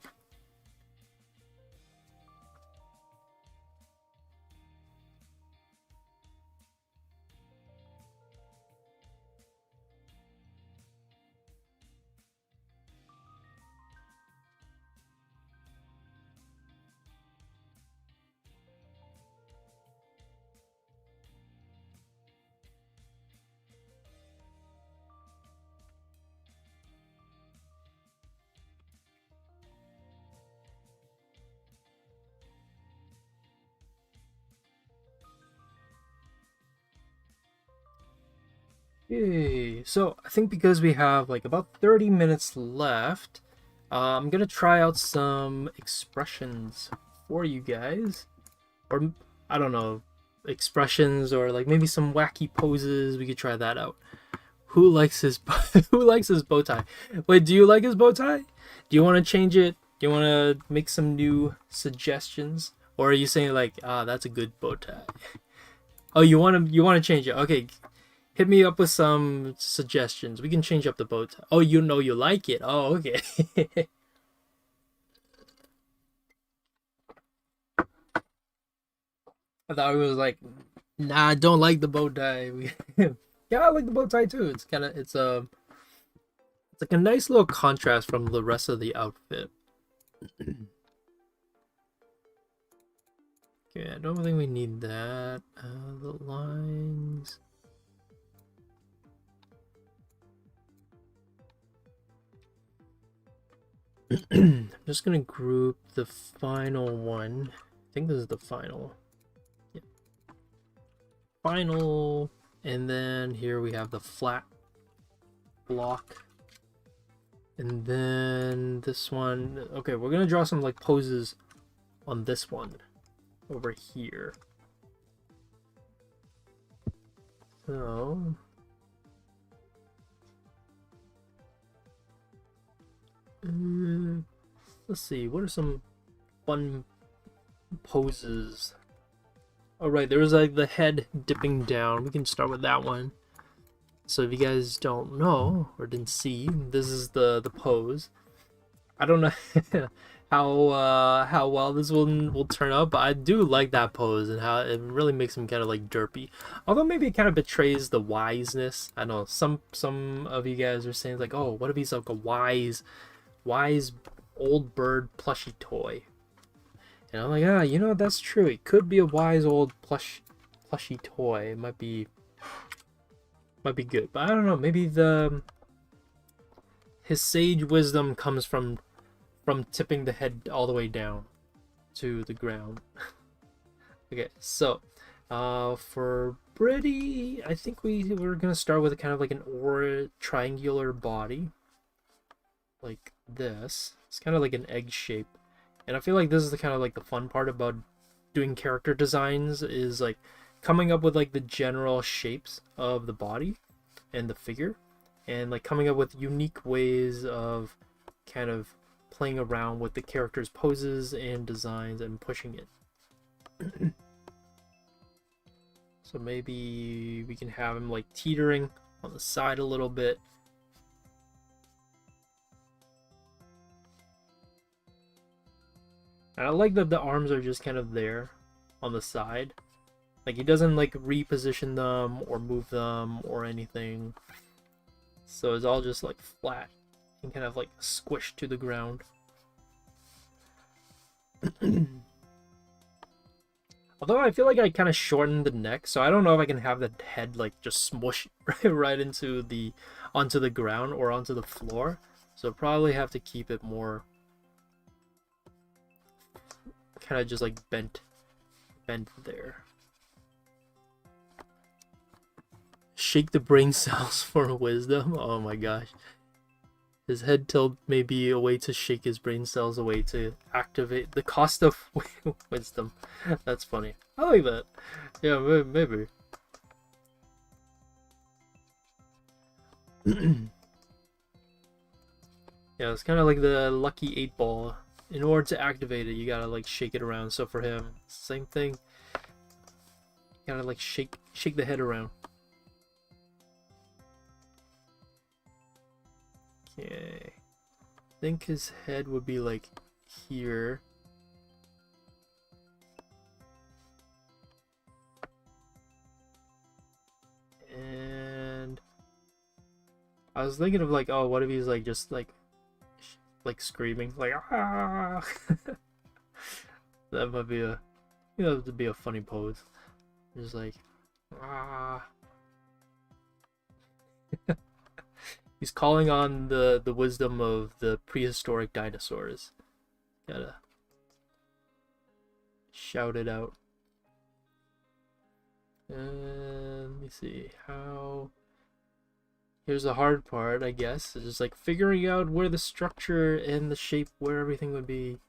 Okay, so I think because we have like about 30 minutes left, I'm gonna try out some expressions for you guys, or I don't know, expressions or like maybe some wacky poses. We could try that out. Who likes his who likes his bow tie? Wait, do you like his bow tie? Do you want to change it? Do you want to make some new suggestions, or are you saying like, ah, that's a good bow tie? Oh, you want to change it? Okay, hit me up with some suggestions. We can change up the bow tie. Oh, you know you like it. Oh, okay. I thought it was like, nah, I don't like the bow tie. Yeah, I like the bow tie too. It's kind of it's like a nice little contrast from the rest of the outfit. Okay, I don't think we need that. The lines. I'm just gonna group the final one. I think this is the final. Yeah. Final, and then here we have the flat block. And then this one. Okay, we're gonna draw some like poses on this one over here. So let's see, what are some fun poses? All right, there was like the head dipping down. We can start with that one. So if you guys don't know or didn't see, this is the pose. I don't know how well this one will turn out, but I do like that pose and how it really makes him kind of like derpy. Although maybe it kind of betrays the wiseness. I know some of you guys are saying like, oh, what if he's like a wise old bird plushie toy? And I'm like, ah, you know, that's true. It could be a wise old plushy toy. It might be good, but I don't know. Maybe his sage wisdom comes from tipping the head all the way down to the ground. Okay, so for Brittany, I think we're gonna start with kind of like an triangular body, like this. It's kind of like an egg shape. And I feel like this is the kind of like the fun part about doing character designs is like coming up with like the general shapes of the body and the figure and like coming up with unique ways of kind of playing around with the character's poses and designs and pushing it. So maybe we can have him like teetering on the side a little bit. And I like that the arms are just kind of there on the side. Like he doesn't like reposition them or move them or anything. So it's all just like flat and kind of like squished to the ground. Although I feel like I kind of shortened the neck, so I don't know if I can have the head like just smush right into onto the ground or onto the floor. So probably have to keep it more kind of just like bent there. Shake the brain cells for wisdom. Oh my gosh. His head tilt may be a way to shake his brain cells away to activate the cost of wisdom. That's funny. I like that. Yeah, maybe. Yeah, it's kind of like the lucky 8-ball. In order to activate it, you gotta like shake it around. So for him, same thing. You gotta like shake the head around. Okay. I think his head would be like here. And I was thinking of like, oh, what if he's like just like screaming like ah. That might be a, you know, to be a funny pose. Just like ah. He's calling on the wisdom of the prehistoric dinosaurs. Gotta shout it out. And let me see how. Here's the hard part, I guess. It's just like figuring out where the structure and the shape, where everything would be.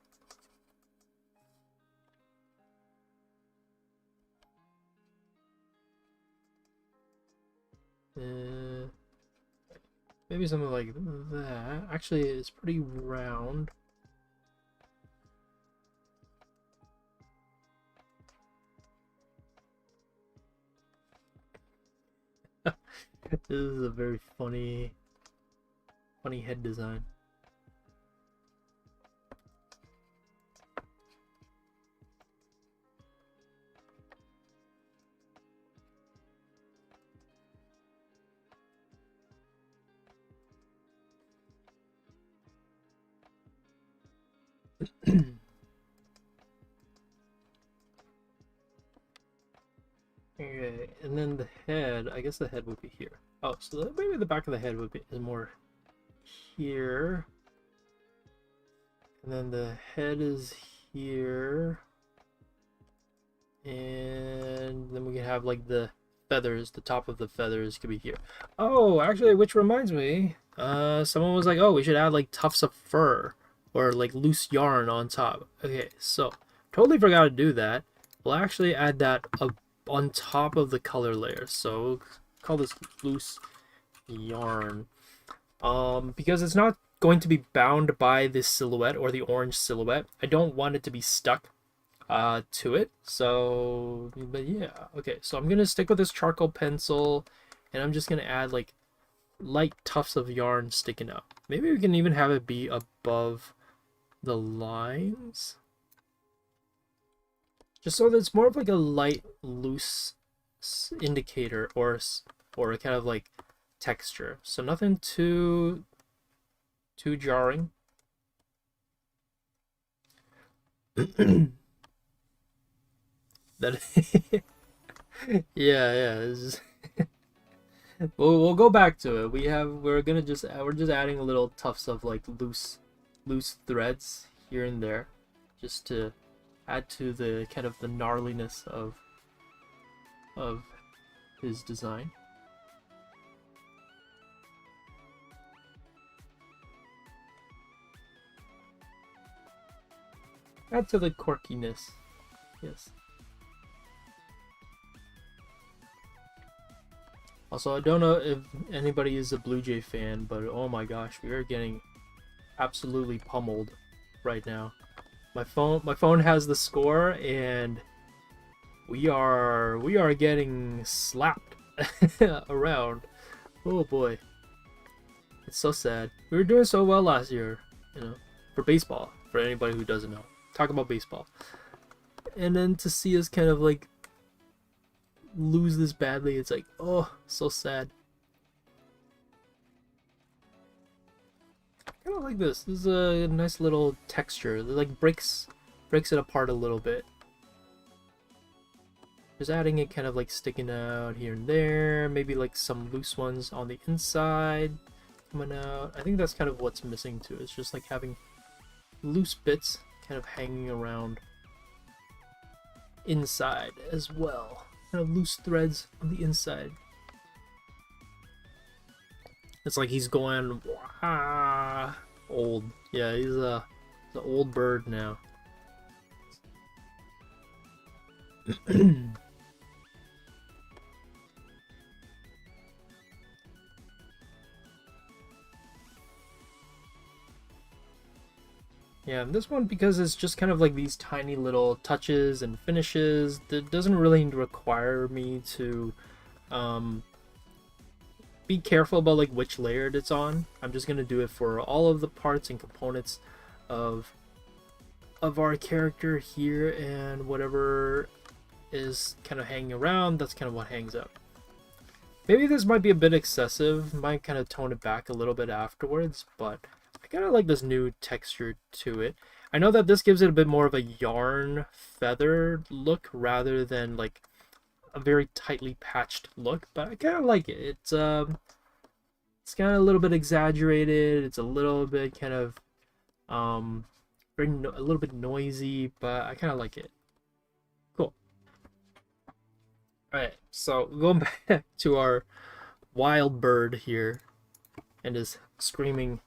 Maybe something like that. Actually, it's pretty round. This is a very funny head design. Okay, and then the head, I guess the head would be here. Oh, so maybe the back of the head would be more here. And then the head is here. And then we can have like the feathers, the top of the feathers could be here. Oh, actually, which reminds me, someone was like, oh, we should add like tufts of fur or like loose yarn on top. Okay, so totally forgot to do that. We'll actually add that on top of the color layer. So we'll call this loose yarn. Because it's not going to be bound by this silhouette or the orange silhouette. I don't want it to be stuck to it. So, but yeah, okay. So I'm gonna stick with this charcoal pencil, and I'm just gonna add like light tufts of yarn sticking out. Maybe we can even have it be above the lines, just so that it's more of like a light, loose indicator or kind of like texture. So nothing too jarring. That yeah, this is we'll go back to it. We're just adding little tufts of like loose threads here and there, just to add to the kind of the gnarliness of his design. Add to the quirkiness. Yes. Also, I don't know if anybody is a Blue Jay fan, but oh my gosh, we are getting absolutely pummeled right now. My phone has the score, and we are getting slapped around. Oh boy, it's so sad. We were doing so well last year, you know, for baseball. For anybody who doesn't know, talk about baseball, and then to see us kind of like lose this badly, it's like, oh, so sad. I kind of like this. This is a nice little texture. It like breaks it apart a little bit. Just adding it kind of like sticking out here and there. Maybe like some loose ones on the inside coming out. I think that's kind of what's missing too. It's just like having loose bits kind of hanging around inside as well. Kind of loose threads on the inside. It's like he's going old. Yeah, he's an old bird now. Yeah, and this one, because it's just kind of like these tiny little touches and finishes, that doesn't really require me to um, be careful about like which layer it's on. I'm just gonna do it for all of the parts and components of our character here, and whatever is kind of hanging around, that's kind of what hangs up. Maybe this might be a bit excessive, might kind of tone it back a little bit afterwards, but I kind of like this new texture to it. I know that this gives it a bit more of a yarn feather look rather than like a very tightly patched look, but I kind of like it. It's kind of a little bit exaggerated. It's a little bit kind of a little bit noisy, but I kind of like it. Cool. All right, so going back to our wild bird here and his screaming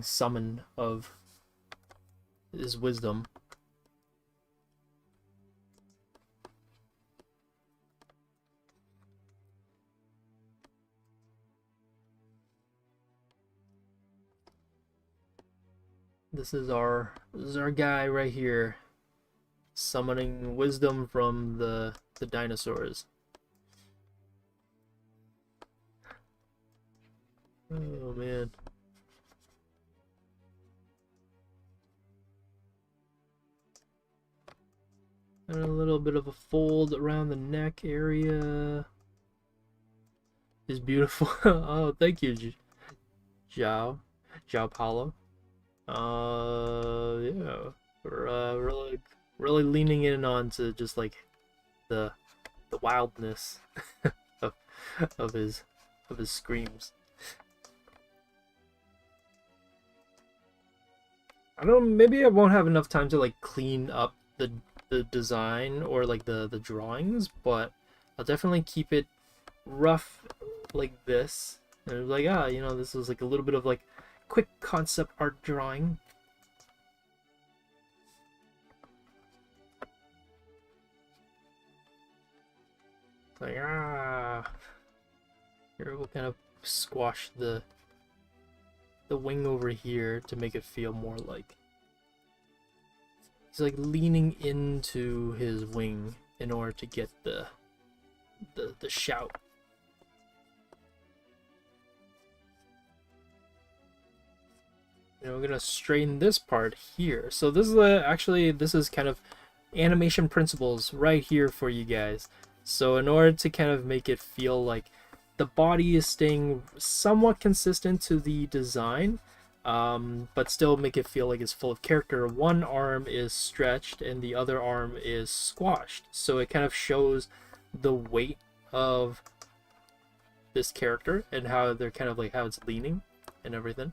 summon of his wisdom. This is our guy right here, summoning wisdom from the dinosaurs. Oh man. And a little bit of a fold around the neck area. Is beautiful. Oh, thank you, Zhao Paulo. Yeah, we're really leaning in on to just like the wildness of his screams. I don't. Maybe I won't have enough time to like clean up the design or like the drawings, but I'll definitely keep it rough like this. And like, you know, this was like a little bit of like quick concept art drawing. Like, here we'll kind of squash the wing over here to make it feel more like he's like leaning into his wing in order to get the shout. And we're gonna straighten this part here. So this is actually, this is kind of animation principles right here for you guys. So in order to kind of make it feel like the body is staying somewhat consistent to the design, but still make it feel like it's full of character, one arm is stretched and the other arm is squashed. So it kind of shows the weight of this character and how they're kind of like how it's leaning and everything.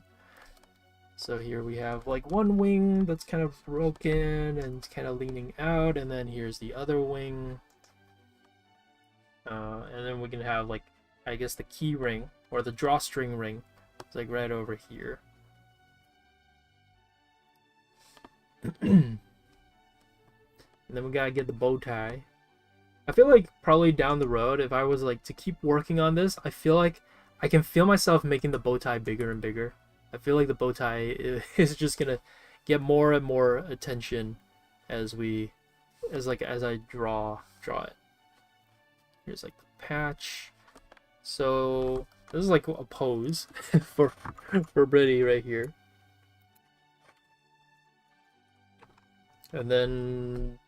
So here we have like one wing that's kind of broken and kind of leaning out, and then here's the other wing. And then we can have like, I guess, the key ring or the drawstring ring. It's like right over here. And then we gotta get the bow tie. I feel like probably down the road, if I was like to keep working on this, I feel like I can feel myself making the bow tie bigger and bigger. I feel like the bow tie is just gonna get more and more attention as I draw it. Here's like the patch. So this is like a pose for Brittany right here. And then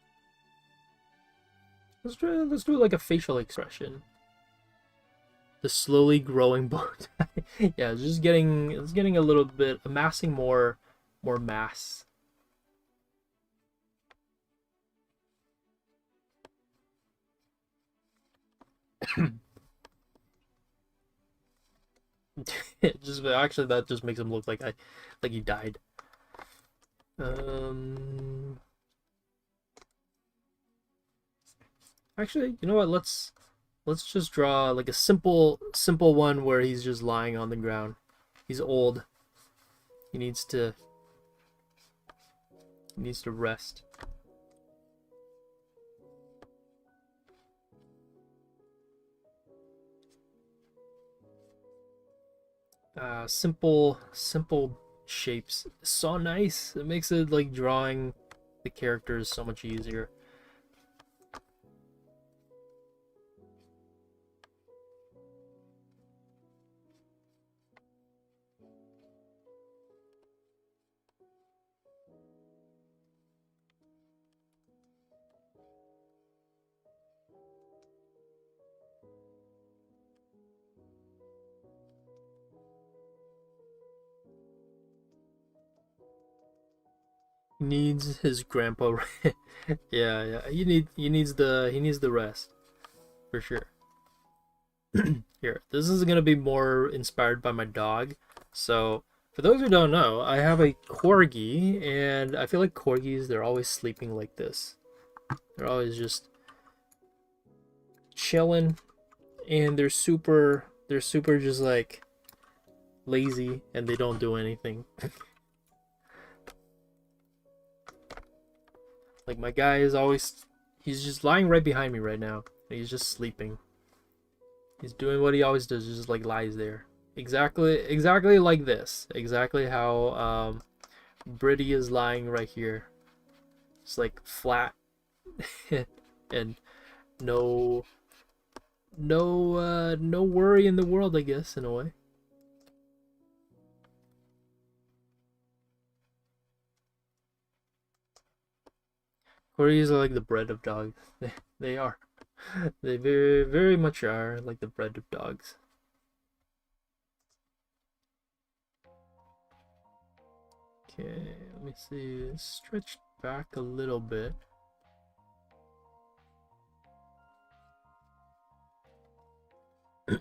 let's do like a facial expression. The slowly growing bow tie. Yeah, it's getting a little bit, amassing more mass. Just actually, that just makes him look like he died. Actually, you know what? Let's just draw like a simple one where he's just lying on the ground. He's old. He needs to rest. Simple shapes so nice. It makes it like drawing the characters so much easier. Needs his grandpa. Yeah, he needs the rest for sure. Here, this is gonna be more inspired by my dog. So for those who don't know, I have a corgi, and I feel like corgis, they're always sleeping like this. They're always just chilling, and they're super just like lazy, and they don't do anything. Like my guy is always, he's just lying right behind me right now. He's just sleeping. He's doing what he always does, just like lies there. Exactly like this. Exactly how Britty is lying right here. It's like flat and no worry in the world, I guess, in a way. Corgis are like the bread of dogs. They are. They very much are like the bread of dogs. Okay, let me see. Stretch back a little bit. I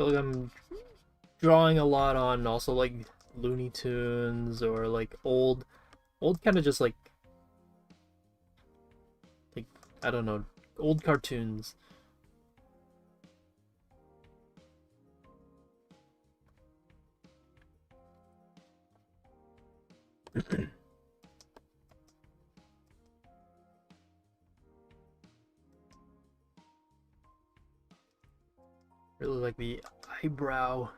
feel like I'm drawing a lot on also like Looney Tunes or like old kind of just like I don't know, old cartoons. Really like the eyebrow.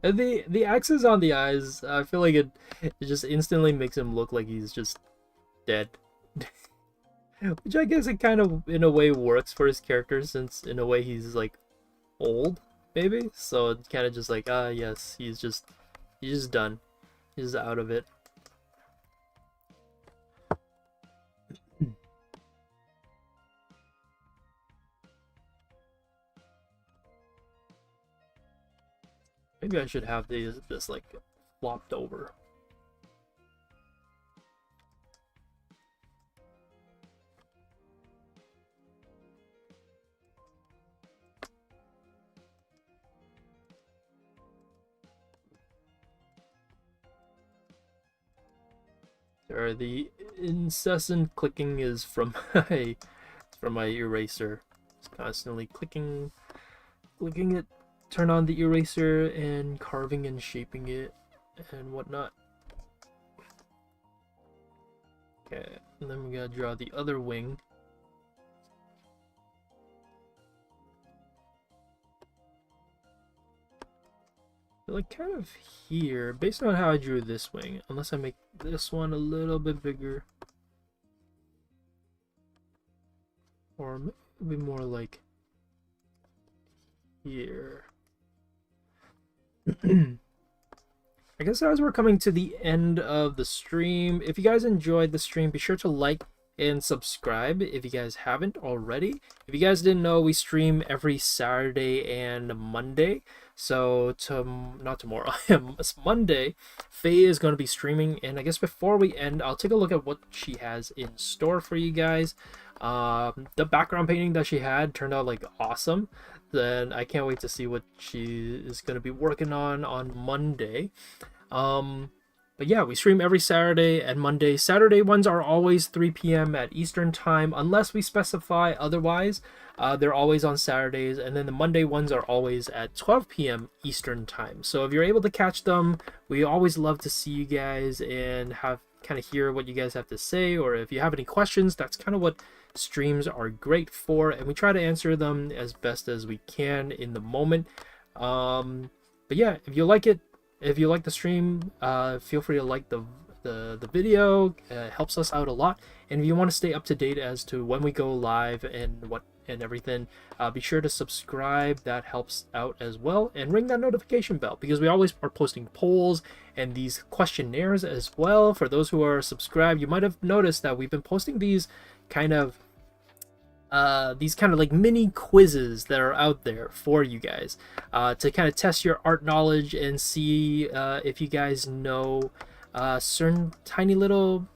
And the X's on the eyes, I feel like it just instantly makes him look like he's just dead. Which I guess it kind of in a way works for his character, since in a way he's like old, maybe. So it's kind of just like, ah, yes, he's just done. He's out of it. Maybe I should have this like flopped over. Or the incessant clicking is from my eraser. It's constantly clicking it. Turn on the eraser and carving and shaping it and whatnot. Okay, and then we gotta draw the other wing. Like kind of here, based on how I drew this wing, unless I make this one a little bit bigger. Or maybe more like here. I guess as we're coming to the end of the stream, if you guys enjoyed the stream, be sure to like and subscribe if you guys haven't already. If you guys didn't know, we stream every Saturday and Monday. So not tomorrow, it's Monday. Faye is going to be streaming, and I guess before we end, I'll take a look at what she has in store for you guys. The background painting that she had turned out like awesome. Then I can't wait to see what she is going to be working on Monday. But yeah, we stream every Saturday and Monday. Saturday ones are always 3 p.m. at Eastern Time, unless we specify otherwise. They're always on Saturdays, and then the Monday ones are always at 12 p.m. Eastern Time. So if you're able to catch them, we always love to see you guys and have kind of hear what you guys have to say, or if you have any questions. That's kind of what streams are great for, and we try to answer them as best as we can in the moment. But yeah, if you like it, if you like the stream, feel free to like the video. It helps us out a lot. And if you want to stay up to date as to when we go live and what and everything, be sure to subscribe. That helps out as well. And ring that notification bell, because we always are posting polls and these questionnaires as well. For those who are subscribed, you might have noticed that we've been posting these kind of like mini quizzes that are out there for you guys to kind of test your art knowledge and see if you guys know certain tiny little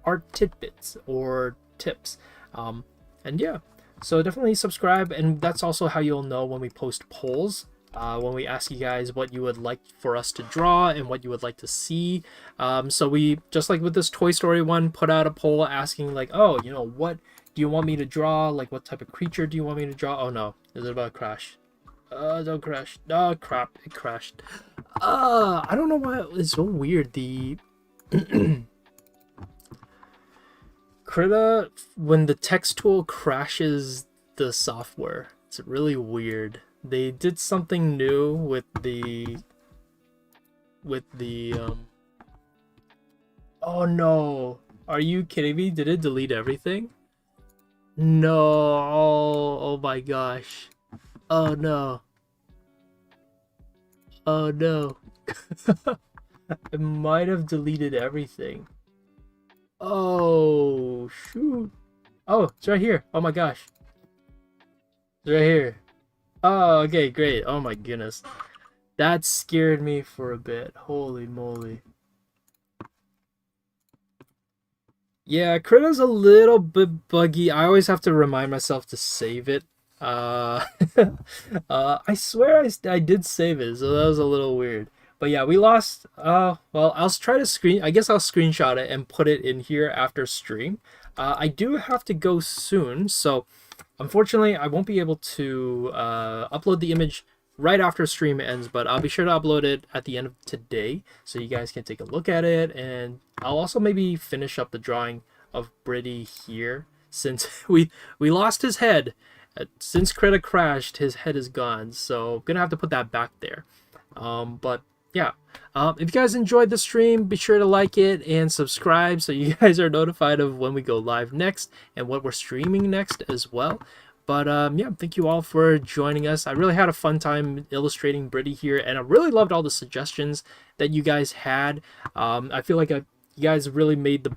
art tidbits or tips. And yeah, so definitely subscribe, and that's also how you'll know when we post polls, when we ask you guys what you would like for us to draw and what you would like to see. So we, just like with this Toy Story one, put out a poll asking like, oh, you know, what do you want me to draw? Like, what type of creature do you want me to draw? Oh no, is it about to crash? Don't crash. Oh crap, it crashed. I don't know why it's so weird. The Krita, when the text tool crashes the software, it's really weird. They did something new with the oh no, are you kidding me? Did it delete everything? No, oh my gosh. Oh no. Oh no. It might have deleted everything. Oh shoot. Oh, it's right here. Oh my gosh. It's right here. Oh, okay, great. Oh my goodness. That scared me for a bit. Holy moly. Yeah, Krita's a little bit buggy. I always have to remind myself to save it. I swear I did save it, so that was a little weird. But yeah, we lost. Well, I'll try to I guess I'll screenshot it and put it in here after stream. I do have to go soon, so unfortunately I won't be able to upload the image right after stream ends, but I'll be sure to upload it at the end of today so you guys can take a look at it. And I'll also maybe finish up the drawing of Britty here, since we lost his head. Since Krita crashed, his head is gone, so I'm gonna have to put that back there. But yeah, if you guys enjoyed the stream, be sure to like it and subscribe so you guys are notified of when we go live next and what we're streaming next as well. But yeah, thank you all for joining us. I really had a fun time illustrating Britty here, and I really loved all the suggestions that you guys had. I feel like you guys really made the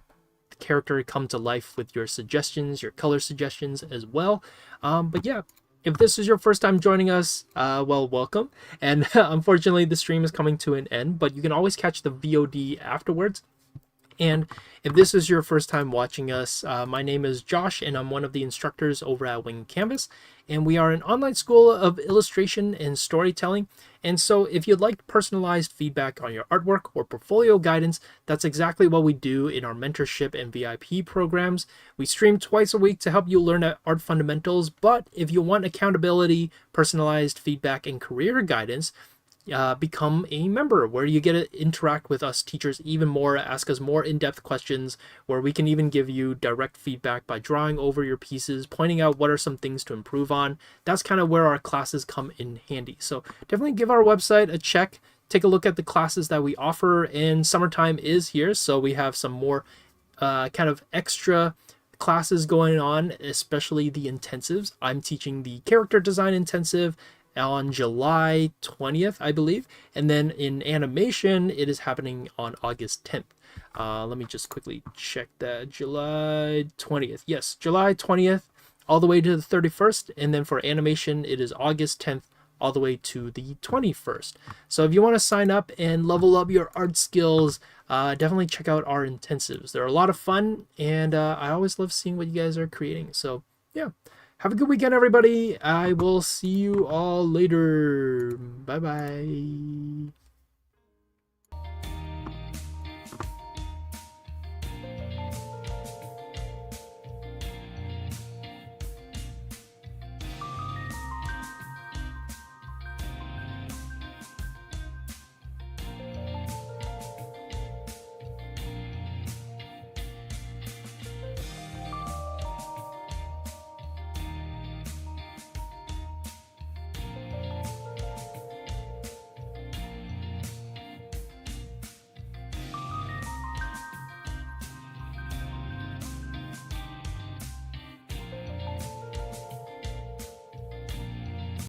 character come to life with your suggestions, your color suggestions as well. But yeah, if this is your first time joining us, well, welcome. And unfortunately, the stream is coming to an end, but you can always catch the VOD afterwards. And if this is your first time watching us, my name is Josh, and I'm one of the instructors over at Wing Canvas, and we are an online school of illustration and storytelling. And so if you'd like personalized feedback on your artwork or portfolio guidance, that's exactly what we do in our mentorship and VIP programs. We stream twice a week to help you learn art fundamentals, but if you want accountability, personalized feedback, and career guidance, become a member, where you get to interact with us teachers even more, ask us more in-depth questions, where we can even give you direct feedback by drawing over your pieces, pointing out what are some things to improve on. That's kind of where our classes come in handy. So definitely give our website a check, take a look at the classes that we offer, and summertime is here, so we have some more kind of extra classes going on, especially the intensives. I'm teaching the character design intensive on July 20th, I believe, and then in animation it is happening on August 10th. Let me just quickly check that. July 20th, yes, July 20th all the way to the 31st, and then for animation it is August 10th all the way to the 21st. So if you want to sign up and level up your art skills, definitely check out our intensives. They're a lot of fun, and I always love seeing what you guys are creating. So yeah, have a good weekend, everybody. I will see you all later. Bye bye.